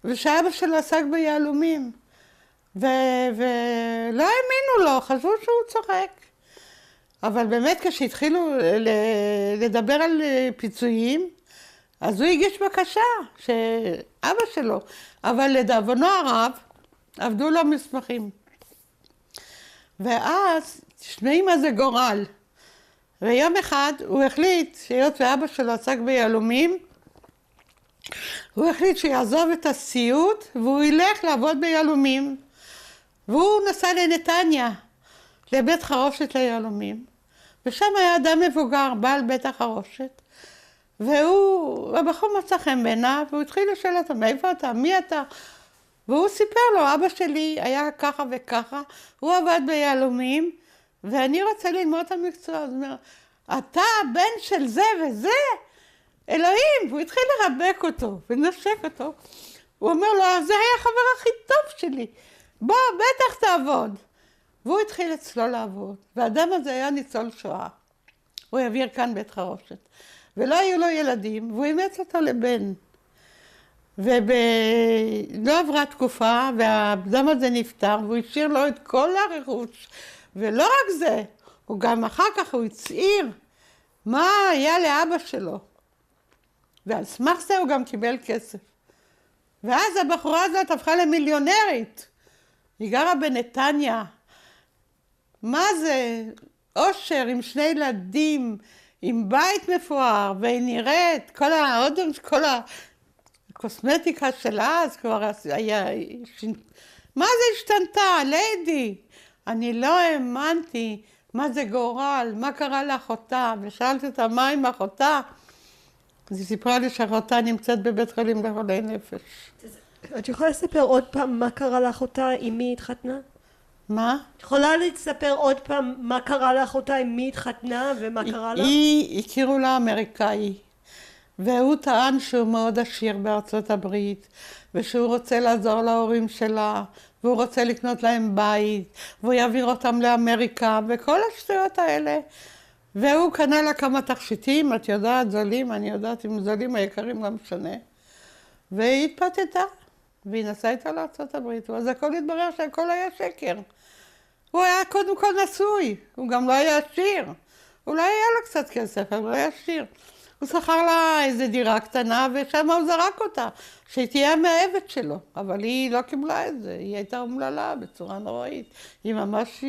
Speaker 2: ושאבא שלו עסק ביהלומים. ולא האמינו לו, חשבו שהוא צוחק. אבל באמת כשהתחילו לדבר על פיצויים, אז הוא הגיש בקשה, שאבא שלו, אבל לדאבונו הרב, עבדו לו מסמכים. ואז, תשמעי מה זה גורל. ויום אחד הוא החליט, שהיות ואבא שלו עסק ביהלומים, הוא החליט שיעזוב את הסיוט, והוא ילך לעבוד ביהלומים. והוא נסע לנתניה, לבית חרושת ליהלומים. ושם היה אדם מבוגר, בעל בית החרושת. והבחור מצא חן בעיניו, והוא התחיל לשאול אותו, מאיפה אתה? מי אתה? והוא סיפר לו, אבא שלי היה ככה וככה, הוא עבד ביהלומים, ואני רוצה ללמוד את המקצוע. אז הוא אומר, אתה הבן של זה וזה? אלוהים! והוא התחיל לרבק אותו ונשק אותו. הוא אומר לו, זה היה החבר הכי טוב שלי. בוא, בטח תעבוד. והוא התחיל אצלו לעבוד. והאדם הזה היה ניצול שואה. הוא העביר כאן בית חרושת. ולא היו לו ילדים, והוא אימץ אותו לבן. ולא עברה תקופה, והאדם הזה נפטר, והוא השאיר לו את כל הרכוש. ולא רק זה, הוא גם אחר כך הוא הצעיר מה היה לאבא שלו. ועל סמך זה הוא גם קיבל כסף. ואז הבחורה הזאת הפכה למיליונרית. היא גרה בנתניה. מה זה? אושר עם 2 ילדים, עם בית מפואר, והיא נראית, כל הקוסמטיקה של אז כבר היה... מה זה השתנתה? ליידי. אני לא האמנתי מה זה גורל, מה קרה לאחותה, ושאלתי אותה מה עם אחותה. אז היא סיפרה לי שאחותה נמצאת בבית חולים לחולי נפש.
Speaker 1: את יכולה לספר עוד פעם מה קרה לאחותה, עם מי התחתנה?
Speaker 2: מה?
Speaker 1: את יכולה לספר עוד פעם מה קרה לאחותה, עם מי התחתנה ומה קרה לה?
Speaker 2: היא הכירו לה אמריקאי, והוא טען שהוא מאוד עשיר בארצות הברית, ושהוא רוצה לעזור להורים שלה, והוא רוצה לקנות להם בית, והוא יעביר אותם לאמריקה, וכל השטויות האלה. והוא קנה לה כמה תכשיטים, את יודעת, זולים, אני יודעת אם זולים היקרים לא משנה. והיא התפתתה, והיא נסעה איתה לארצות הברית, ואז הכל התברר שהכל היה שקר. הוא היה קודם כל נשוי, הוא גם לא היה עשיר. אולי היה לו קצת כסף, אבל לא היה עשיר. הוא שכר לה איזו דירה קטנה, ושם הוא זרק אותה, שהיא תהיה המאהבת שלו. אבל היא לא קיבלה את זה, היא הייתה אומללה בצורה נוראית. היא ממש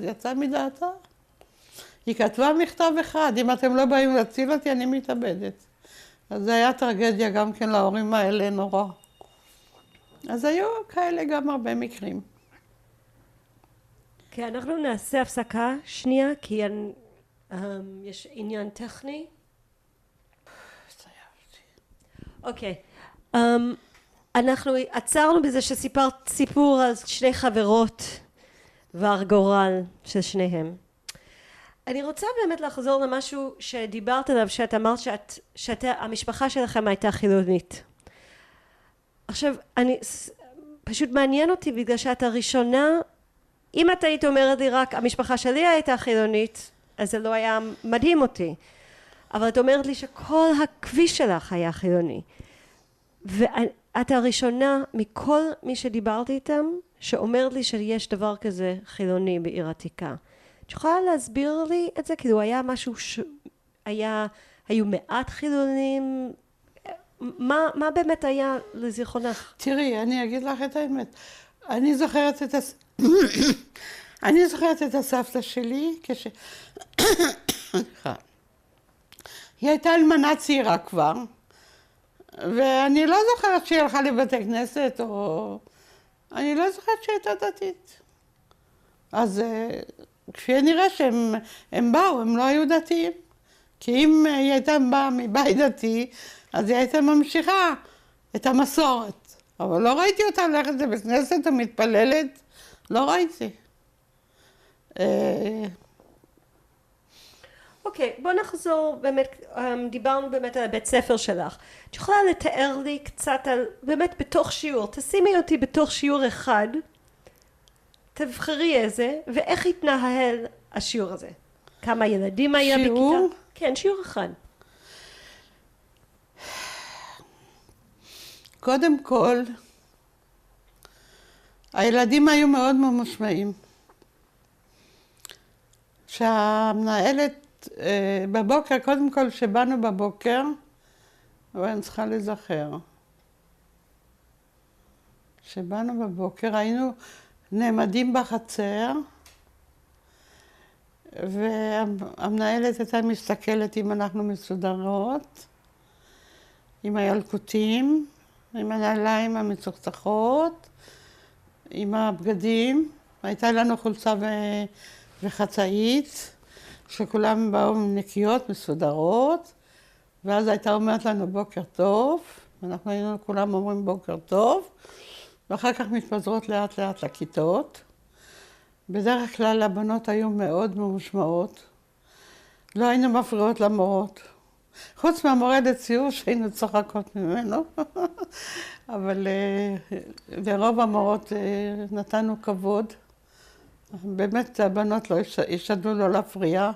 Speaker 2: יצאה מדעתה. היא כתבה מכתב אחד, אם אתם לא באים להציל אותי, אני מתאבדת. אז זה היה טרגדיה גם כן להורים האלה נורא. אז היו כאלה גם הרבה מקרים.
Speaker 1: כן, אנחנו נעשה הפסקה שנייה, כי יש עניין טכני. אוקיי. אנחנו עצרנו בזה שסיפרת סיפור על 2 חברות והגורל של שניהם. אני רוצה באמת לחזור למשהו שדיברת עליו, שאת אמרת שהמשפחה שלכם הייתה חילונית. עכשיו, פשוט מעניין אותי בגלל שאת הראשונה, אם את היית אומרת לי רק המשפחה שלי הייתה חילונית, אז זה לא היה מדהים אותי. אבל את אומרת לי שכל הכביש שלך היה חילוני. ואת הראשונה מכל מי שדיברתי איתם, שאומרת לי שיש דבר כזה חילוני בעיר עתיקה. את יכולה להסביר לי את זה? כאילו היה משהו היו מעט חילונים? מה באמת היה לזיכרונך?
Speaker 2: תראי, אני אגיד לך את האמת. אני זוכרת אני זוכרת את הסבתא שלי היא הייתה אלמנה צעירה כבר, ואני לא זוכרת שהיא הלכה לבתי כנסת, או... אני לא זוכרת שהיא הייתה דתית. אז כשנראה שהם באו, הם לא היו דתיים. כי אם היא הייתה באה מבית דתי, אז היא הייתה ממשיכה את המסורת. אבל לא ראיתי אותה הולכת לבית כנסת או מתפללת, לא ראיתי.
Speaker 1: אוקיי, בוא נחזור באמת, דיברנו באמת על הבית ספר שלך. את יכולה לתאר לי קצת על, באמת בתוך שיעור, תשימי אותי בתוך שיעור אחד, תבחרי איזה, ואיך התנהל השיעור הזה? כמה ילדים היה בכיתה?
Speaker 2: שיעור?
Speaker 1: כן, שיעור אחד.
Speaker 2: קודם כל, הילדים היו מאוד ממושמעים. שהמנהלת בבוקר, קודם כל שבאנו בבוקר, אבל אני צריכה להיזכר. שבאנו בבוקר, היינו נעמדים בחצר, והמנהלת הייתה מסתכלת אם אנחנו מסודרות, עם הילקוטים, עם הנעליים המצוחצחות, עם הבגדים. הייתה לנו חולצה וחצאית, שכולם באו נקיות, מסודרות, ואז הייתה אומרת לנו בוקר טוב, ואנחנו היינו כולם אומרים בוקר טוב, ואחר כך מתפזרות לאט לאט לכיתות. בדרך כלל הבנות היו מאוד ממושמעות, לא היינו מפריעות למורות. חוץ מהמורה לציור שהיינו צוחקות ממנו, אבל לרוב המורות נתנו כבוד. באמת הבנות לא השתדלו לא להפריע.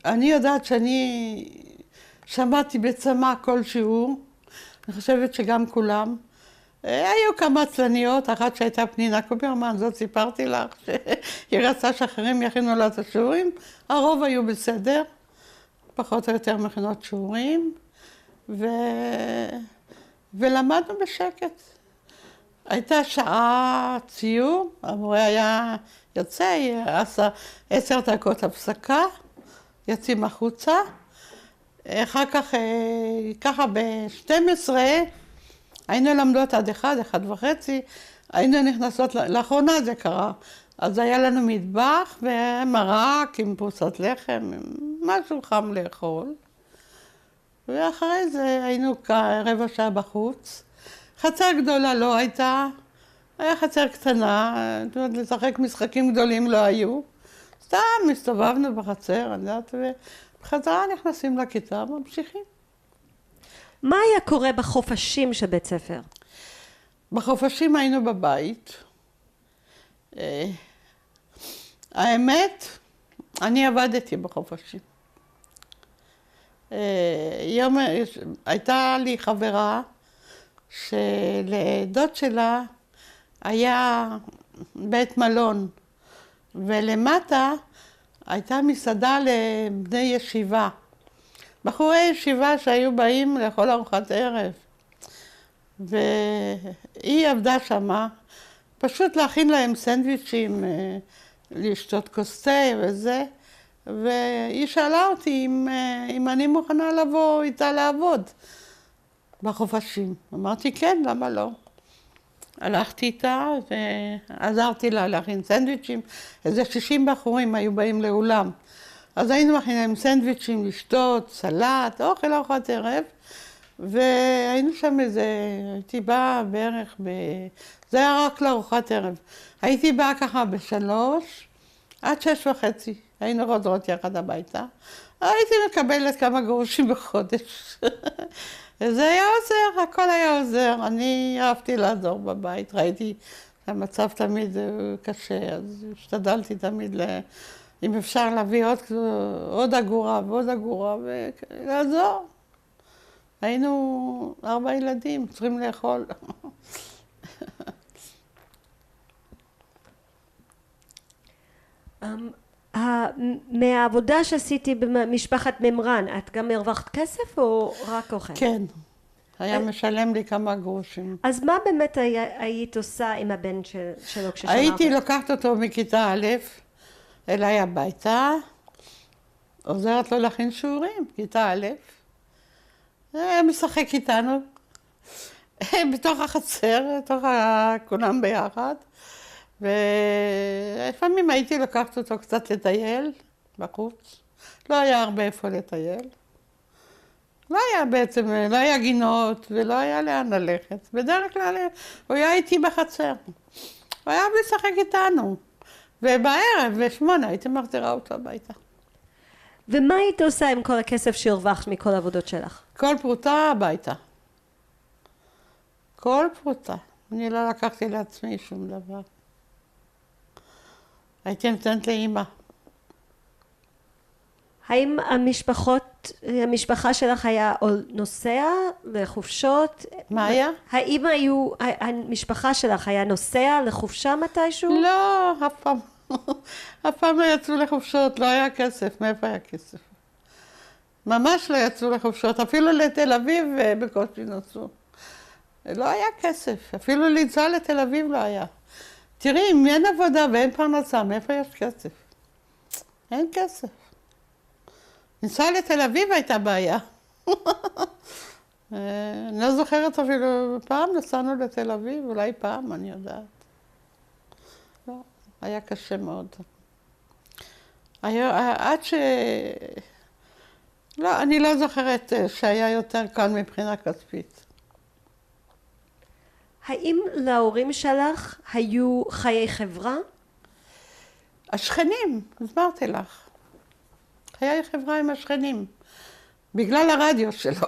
Speaker 2: אני יודעת שאני שמעתי בצמא כל שיעור, אני חושבת שגם כולם. היו כמה עצלניות, אחת שהייתה פנינה קוברמן, זאת סיפרתי לך, שהיא רצה שאחרים יכינו לה את השיעורים. הרוב היו בסדר, פחות או יותר מכינות שיעורים, ולמדנו בשקט. הייתה שעה ציור, המורה היה יוצא, עשה 10 דקות הפסקה, יוצאים החוצה. אחר כך, ככה ב-12, היינו למדות עד 1:30, היינו נכנסות, לאחרונה זה קרה. אז היה לנו מטבח ומרק עם פרוסת לחם, משהו חם לאכול. ואחרי זה היינו כרבע שעה בחוץ. חצר גדולה לא הייתה, היה חצר קטנה, זאת אומרת, לשחק משחקים גדולים לא היו. סתם הסתובבנו בחצר, אני יודעת, ובחזרה נכנסים לכיתה, ממשיכים.
Speaker 1: מה היה קורה בחופשים של בית ספר?
Speaker 2: בחופשים היינו בבית. האמת, אני עבדתי בחופשים. הייתה לי חברה שלדוד שלה היה בית מלון, ולמטה הייתה מסעדה לבני ישיבה. בחורי ישיבה שהיו באים לאכול ארוחת ערב. והיא עבדה שמה, פשוט להכין להם סנדוויצ'ים, לשתות כוס תה וזה. והיא שאלה אותי אם אני מוכנה לבוא איתה לעבוד בחופשים. אמרתי כן, למה לא? הלכתי איתה ועזרתי לה להכין סנדוויצ'ים. איזה 60 בחורים היו באים לאולם. אז היינו מכינים סנדוויצ'ים, לשתות, סלט, אוכל ארוחת ערב. והיינו שם הייתי באה בערך זה היה רק לארוחת ערב. הייתי באה ככה ב3, עד 6:30, היינו חוזרות יחד הביתה. הייתי מקבלת כמה גרושים בחודש. וזה היה עוזר, הכל היה עוזר. אני אהבתי לעזור בבית, ראיתי שהמצב תמיד קשה, אז השתדלתי תמיד, אם אפשר להביא עוד אגורה ועוד אגורה ולעזור. היינו 4 ילדים, צריכים לאכול.
Speaker 1: מהעבודה שעשיתי במשפחת ממרן, את גם הרווחת כסף או רק אוכל?
Speaker 2: כן, היה משלם לי כמה גרושים.
Speaker 1: אז מה באמת היית עושה עם הבן שלו כששמרת?
Speaker 2: הייתי לוקחת אותו מכיתה א' אליי הביתה, עוזרת לו להכין שיעורים, כיתה א', היה משחק איתנו, בתוך החצר, כולם ביחד, ולפעמים הייתי לקחת אותו קצת לטייל בחוץ, לא היה הרבה איפה לטייל. לא היה בעצם, לא היה גינות ולא היה לאן ללכת. בדרך כלל הוא היה איתי בחצר. הוא היה משחק איתנו. ובערב, ב8, הייתי מחזירה אותו הביתה.
Speaker 1: ומה היית עושה עם כל הכסף שהרווחת מכל העבודות שלך?
Speaker 2: כל פרוטה הביתה. כל פרוטה. אני לא לקחתי לעצמי שום דבר. הייתי נותנת לאמא.
Speaker 1: האם המשפחה שלך היה נוסע לחופשות?
Speaker 2: מה היה?
Speaker 1: האם המשפחה שלך היה נוסע לחופשה מתישהו?
Speaker 2: לא, אף פעם. אף פעם לא יצאו לחופשות, לא היה כסף. מאיפה היה כסף? ממש לא יצאו לחופשות, אפילו לתל אביב בקושי נסעו. לא היה כסף, אפילו לנסוע לתל אביב לא היה. תראי, אם אין עבודה ואין פרנסה, מאיפה יש כסף? אין כסף. לנסוע לתל אביב הייתה בעיה. אני לא זוכרת אפילו, פעם נסענו לתל אביב, אולי פעם, אני יודעת. לא, היה קשה מאוד. עד לא, אני לא זוכרת שהיה יותר קל מבחינה כספית.
Speaker 1: האם להורים שלך היו חיי חברה?
Speaker 2: השכנים, הסברתי לך. חיי חברה עם השכנים. בגלל הרדיו שלו.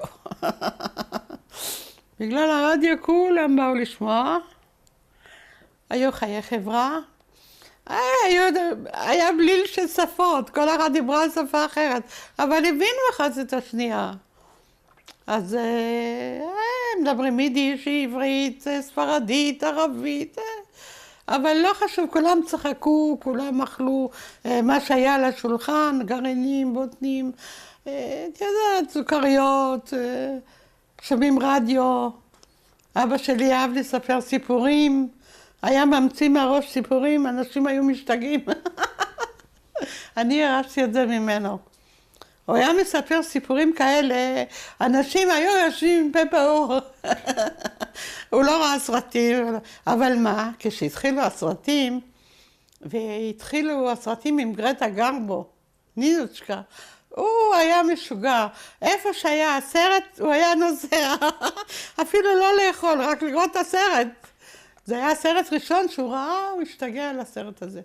Speaker 2: בגלל הרדיו כולם באו לשמוע. היו חיי חברה. היה בליל של שפות, כל אחד דיברה שפה אחרת, אבל הבינו אחד את השנייה. אז הם מדברים יידיש, עברית, ספרדית, ערבית, אבל לא חשוב, כולם צחקו, כולם אכלו מה שהיה על השולחן, גרעינים, בוטנים, את יודעת, סוכריות, שומעים רדיו. אבא שלי אהב לספר סיפורים, היה ממציא מהראש סיפורים, אנשים היו משתגעים. אני הרשתי את זה ממנו. הוא היה מספר סיפורים כאלה, אנשים היו יושבים עם פה פעור. הוא לא ראה סרטים, אבל מה? כשהתחילו הסרטים, והתחילו הסרטים עם גרטה גרבו, נינוצ'קה, הוא היה משוגע. איפה שהיה הסרט, הוא היה נוסע. אפילו לא לאכול, רק לראות את הסרט. זה היה הסרט ראשון שהוא ראה, הוא השתגע על הסרט הזה.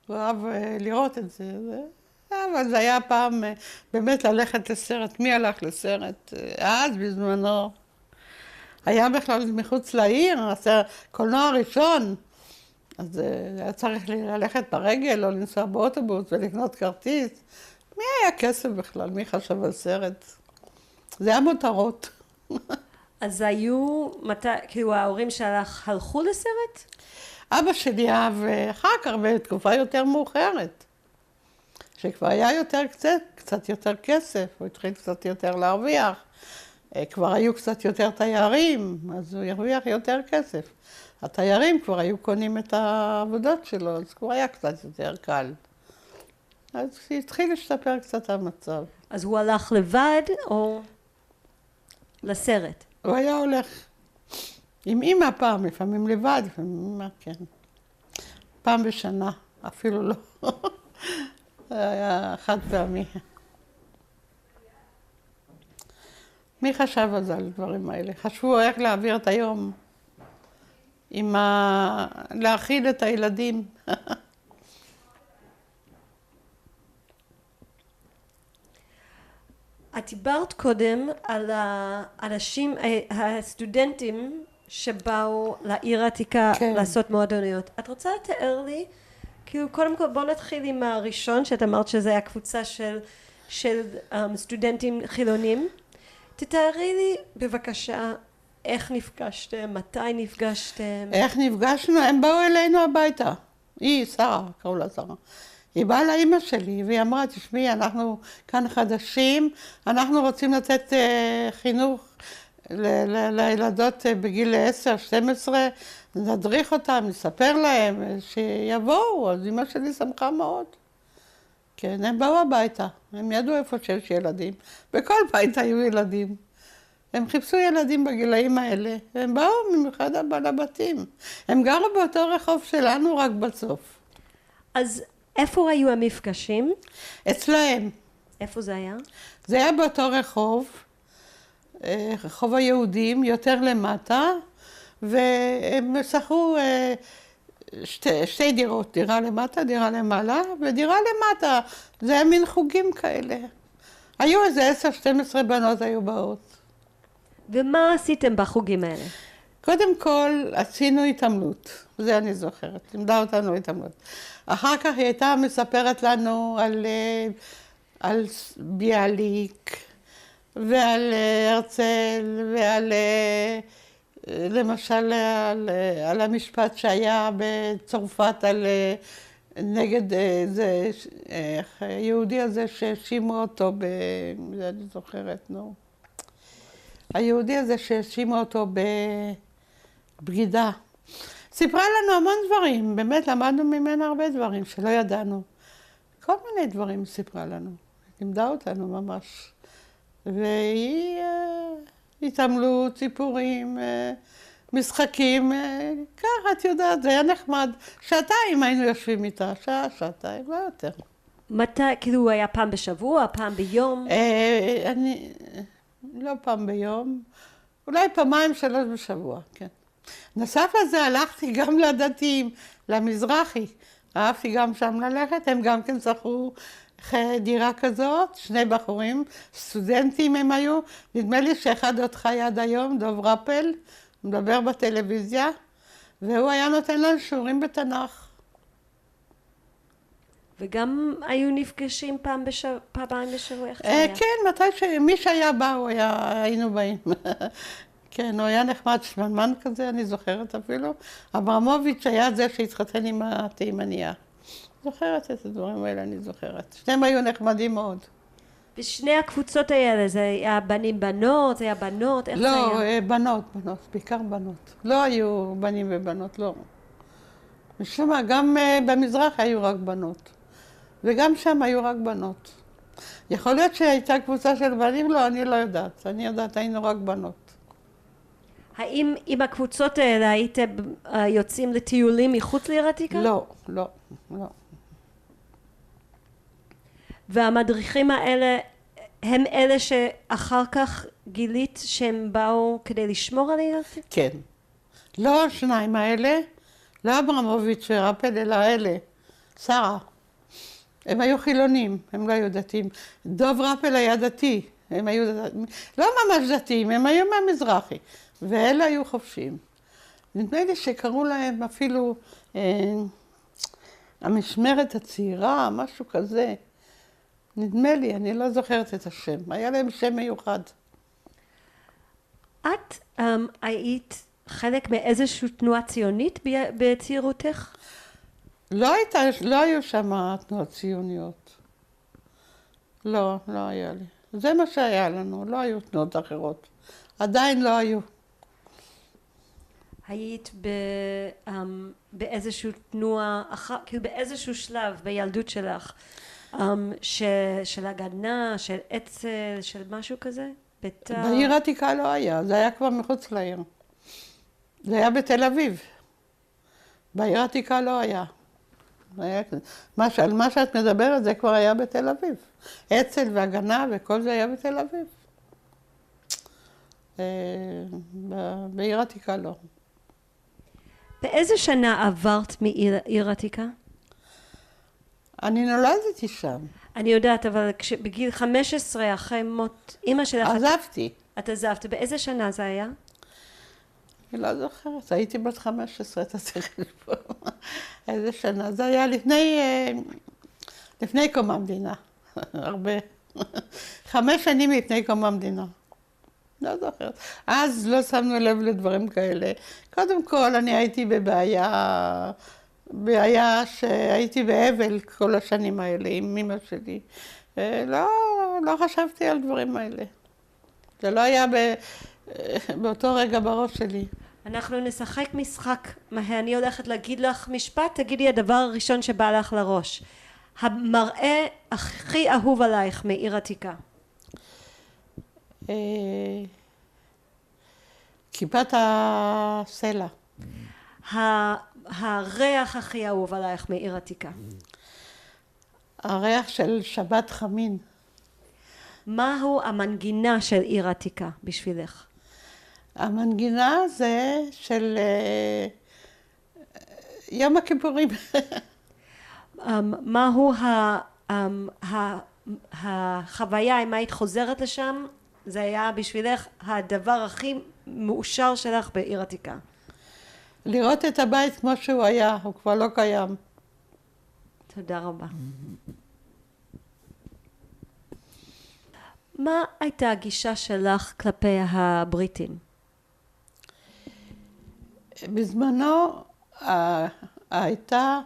Speaker 2: הוא אהב לראות את זה. אבל זה היה פעם באמת ללכת לסרט. מי הלך לסרט? אז בזמנו. היה בכלל מחוץ לעיר, קולנוע ראשון. אז היה צריך ללכת ברגל או לנסוע באוטובוס ולקנות כרטיס. מי היה כסף בכלל? מי חשב על סרט? זה היה מותרות.
Speaker 1: אז היו, כאילו ההורים שלך הלכו לסרט?
Speaker 2: אבא שלי אהב אחר כך בתקופה יותר מאוחרת. שכבר היה יותר קצת יותר כסף, הוא התחיל קצת יותר להרוויח. כבר היו קצת יותר תיירים, אז הוא הרוויח יותר כסף. התיירים כבר היו קונים את העבודות שלו, אז כבר היה קצת יותר קל. אז התחיל להשתפר קצת המצב.
Speaker 1: אז הוא הלך לבד או לסרט?
Speaker 2: הוא היה הולך עם אמא פעם, לפעמים לבד, לפעמים אמא, כן. פעם בשנה, אפילו לא. זה היה חד פעמי. מי חשב על זה, על הדברים האלה? חשבו איך להעביר את היום, להאכיל את הילדים.
Speaker 1: את דיברת קודם על האנשים, הסטודנטים שבאו לעיר העתיקה
Speaker 2: כן.
Speaker 1: לעשות מועדוניות. את רוצה לתאר לי, כאילו קודם כל בוא נתחיל עם הראשון, שאת אמרת שזה היה קבוצה של סטודנטים חילונים. תתארי לי בבקשה איך נפגשתם, מתי נפגשתם.
Speaker 2: איך נפגשנו? הם באו אלינו הביתה. היא, שרה, קראו לה שרה. היא באה לאמא שלי והיא אמרה, תשמעי, אנחנו כאן חדשים, אנחנו רוצים לתת חינוך לילדות בגיל 10-12, נדריך אותם, נספר להם, שיבואו. אז אמא שלי שמחה מאוד. כן, הם באו הביתה, הם ידעו איפה שיש ילדים. בכל בית היו ילדים. הם חיפשו ילדים בגילאים האלה, הם באו במיוחד לבתים. הם גרו באותו רחוב שלנו, רק בסוף.
Speaker 1: אז איפה היו המפגשים?
Speaker 2: אצלהם.
Speaker 1: איפה זה היה?
Speaker 2: זה היה באותו רחוב, רחוב היהודים, יותר למטה, והם שכרו שתי דירות, דירה למטה, דירה למעלה, ודירה למטה. זה היה מין חוגים כאלה. היו איזה 10-12 בנות היו באות.
Speaker 1: ומה עשיתם בחוגים האלה?
Speaker 2: קודם כל עשינו התעמלות, זה אני זוכרת, לימדה אותנו התעמלות. אחר כך היא הייתה מספרת לנו על ביאליק ועל הרצל ועל למשל על המשפט שהיה בצרפת על נגד זה היהודי הזה שהאשימו אותו זה אני זוכרת, נו. היהודי הזה שהאשימו אותו בבגידה. סיפרה לנו המון דברים, באמת למדנו ממנה הרבה דברים שלא ידענו. כל מיני דברים סיפרה לנו, לימדה אותנו ממש. והיא התעמלות, סיפורים, משחקים, ככה את יודעת, זה היה נחמד. שעתיים היינו יושבים איתה, שעה, שעתיים, לא יותר.
Speaker 1: מתי, כאילו היה פעם בשבוע, פעם ביום?
Speaker 2: לא פעם ביום, אולי 2-3 בשבוע, כן. נוסף לזה הלכתי גם לדתיים, למזרחי. אהבתי גם שם ללכת, הם גם כן שכרו דירה כזאת, 2 בחורים, סטודנטים הם היו. נדמה לי שאחד עוד חי עד היום, דוב רפל, מדבר בטלוויזיה, והוא היה נותן לנו שיעורים בתנ"ך.
Speaker 1: וגם היו נפגשים פעמיים בשבוע?
Speaker 2: כן, מי שהיה בא, היינו באים. כן, הוא היה נחמד, שמנמן כזה, אני זוכרת אפילו. אברמוביץ' היה זה שהתחתן עם התימניה. זוכרת את הדברים האלה, אני זוכרת. שניהם היו נחמדים מאוד.
Speaker 1: בשני הקבוצות האלה, זה היה בנים בנות, זה היה בנות, איך זה היה?
Speaker 2: לא, בנות, בעיקר בנות. לא היו בנים ובנות, לא. משום מה, גם במזרח היו רק בנות. וגם שם היו רק בנות. יכול להיות שהייתה קבוצה של בנים? לא, אני לא יודעת. אני יודעת, היינו רק בנות.
Speaker 1: האם עם הקבוצות האלה הייתם יוצאים לטיולים מחוץ לעיר העתיקה?
Speaker 2: לא.
Speaker 1: והמדריכים האלה הם אלה שאחר כך גילית שהם באו כדי לשמור על העיר העתיקה?
Speaker 2: כן. לא השניים האלה, לא אברמוביץ' ורפל, אלא אלה, שרה. הם היו חילונים, הם לא היו דתיים. דוב רפל היה דתי, הם היו לא ממש דתיים, הם היו מהמזרחי. ואלה היו חופשיים. נדמה לי שקראו להם אפילו המשמרת הצעירה, משהו כזה. נדמה לי, אני לא זוכרת את השם. היה להם שם מיוחד.
Speaker 1: את היית חלק מאיזושהי תנועה ציונית בצעירותך?
Speaker 2: לא היו שם תנועות ציוניות. לא היה לי. זה מה שהיה לנו, לא היו תנועות אחרות. עדיין לא היו.
Speaker 1: היית באיזושהי תנועה, כאילו באיזשהו שלב בילדות שלך, של הגנה, של אצ"ל, של משהו כזה?
Speaker 2: בעיר העתיקה לא היה, זה היה כבר מחוץ לעיר. זה היה בתל אביב. בעיר העתיקה לא היה. על מה שאת מדברת זה כבר היה בתל אביב. אצ"ל והגנה וכל זה היה בתל אביב. בעיר העתיקה לא.
Speaker 1: באיזה שנה עברת מעיר העתיקה?
Speaker 2: אני נולדתי שם.
Speaker 1: אני יודעת, אבל בגיל 15 אחרי מות אמא שלך,
Speaker 2: עזבתי.
Speaker 1: את עזבת. באיזה שנה זה היה?
Speaker 2: אני לא זוכרת, הייתי בת 15, אתה צריך לשפור. איזה שנה. זה היה לפני קום המדינה. הרבה. 5 שנים לפני קום המדינה. לא זוכרת. אז לא שמנו לב לדברים כאלה. קודם כל, אני הייתי בעיה שהייתי באבל כל השנים האלה עם אמא שלי. לא חשבתי על דברים האלה. זה לא היה באותו רגע בראש שלי.
Speaker 1: אנחנו נשחק משחק מהר. אני הולכת להגיד לך משפט, תגידי הדבר הראשון שבא לך לראש. המראה הכי אהוב עלייך מעיר עתיקה.
Speaker 2: כיפת הסלע.
Speaker 1: הריח הכי אהוב עלייך מעיר עתיקה.
Speaker 2: הריח של שבת חמין.
Speaker 1: מהו המנגינה של עיר עתיקה בשבילך?
Speaker 2: המנגינה זה של יום הכיפורים.
Speaker 1: מהו החוויה, אם היית חוזרת לשם, זה היה בשבילך הדבר הכי מאושר שלך בעיר עתיקה?
Speaker 2: לראות את הבית כמו שהוא היה, הוא כבר לא קיים.
Speaker 1: תודה רבה. מה הייתה הגישה שלך כלפי הבריטים?
Speaker 2: בזמנו הייתה,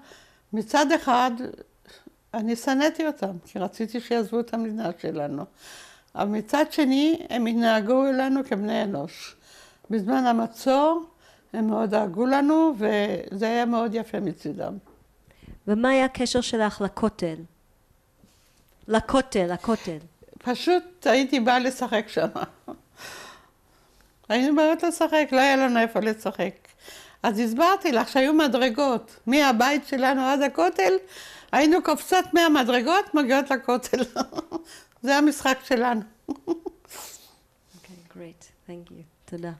Speaker 2: מצד אחד, אני שנאתי אותם, כי רציתי שיעזבו את המדינה שלנו. אבל מצד שני, הם התנהגו אלינו כבני אנוש. בזמן המצור, הם מאוד דאגו לנו, וזה היה מאוד יפה מצידם.
Speaker 1: ומה היה הקשר שלך לכותל? לכותל.
Speaker 2: פשוט הייתי באה לשחק שם. היינו באות לשחק, לא היה לנו איפה לשחק. אז הסברתי לך שהיו מדרגות. מהבית שלנו עד הכותל, היינו קופצות מהמדרגות, מגיעות לכותל. זה המשחק שלנו.
Speaker 1: Okay, great. Thank you. תודה.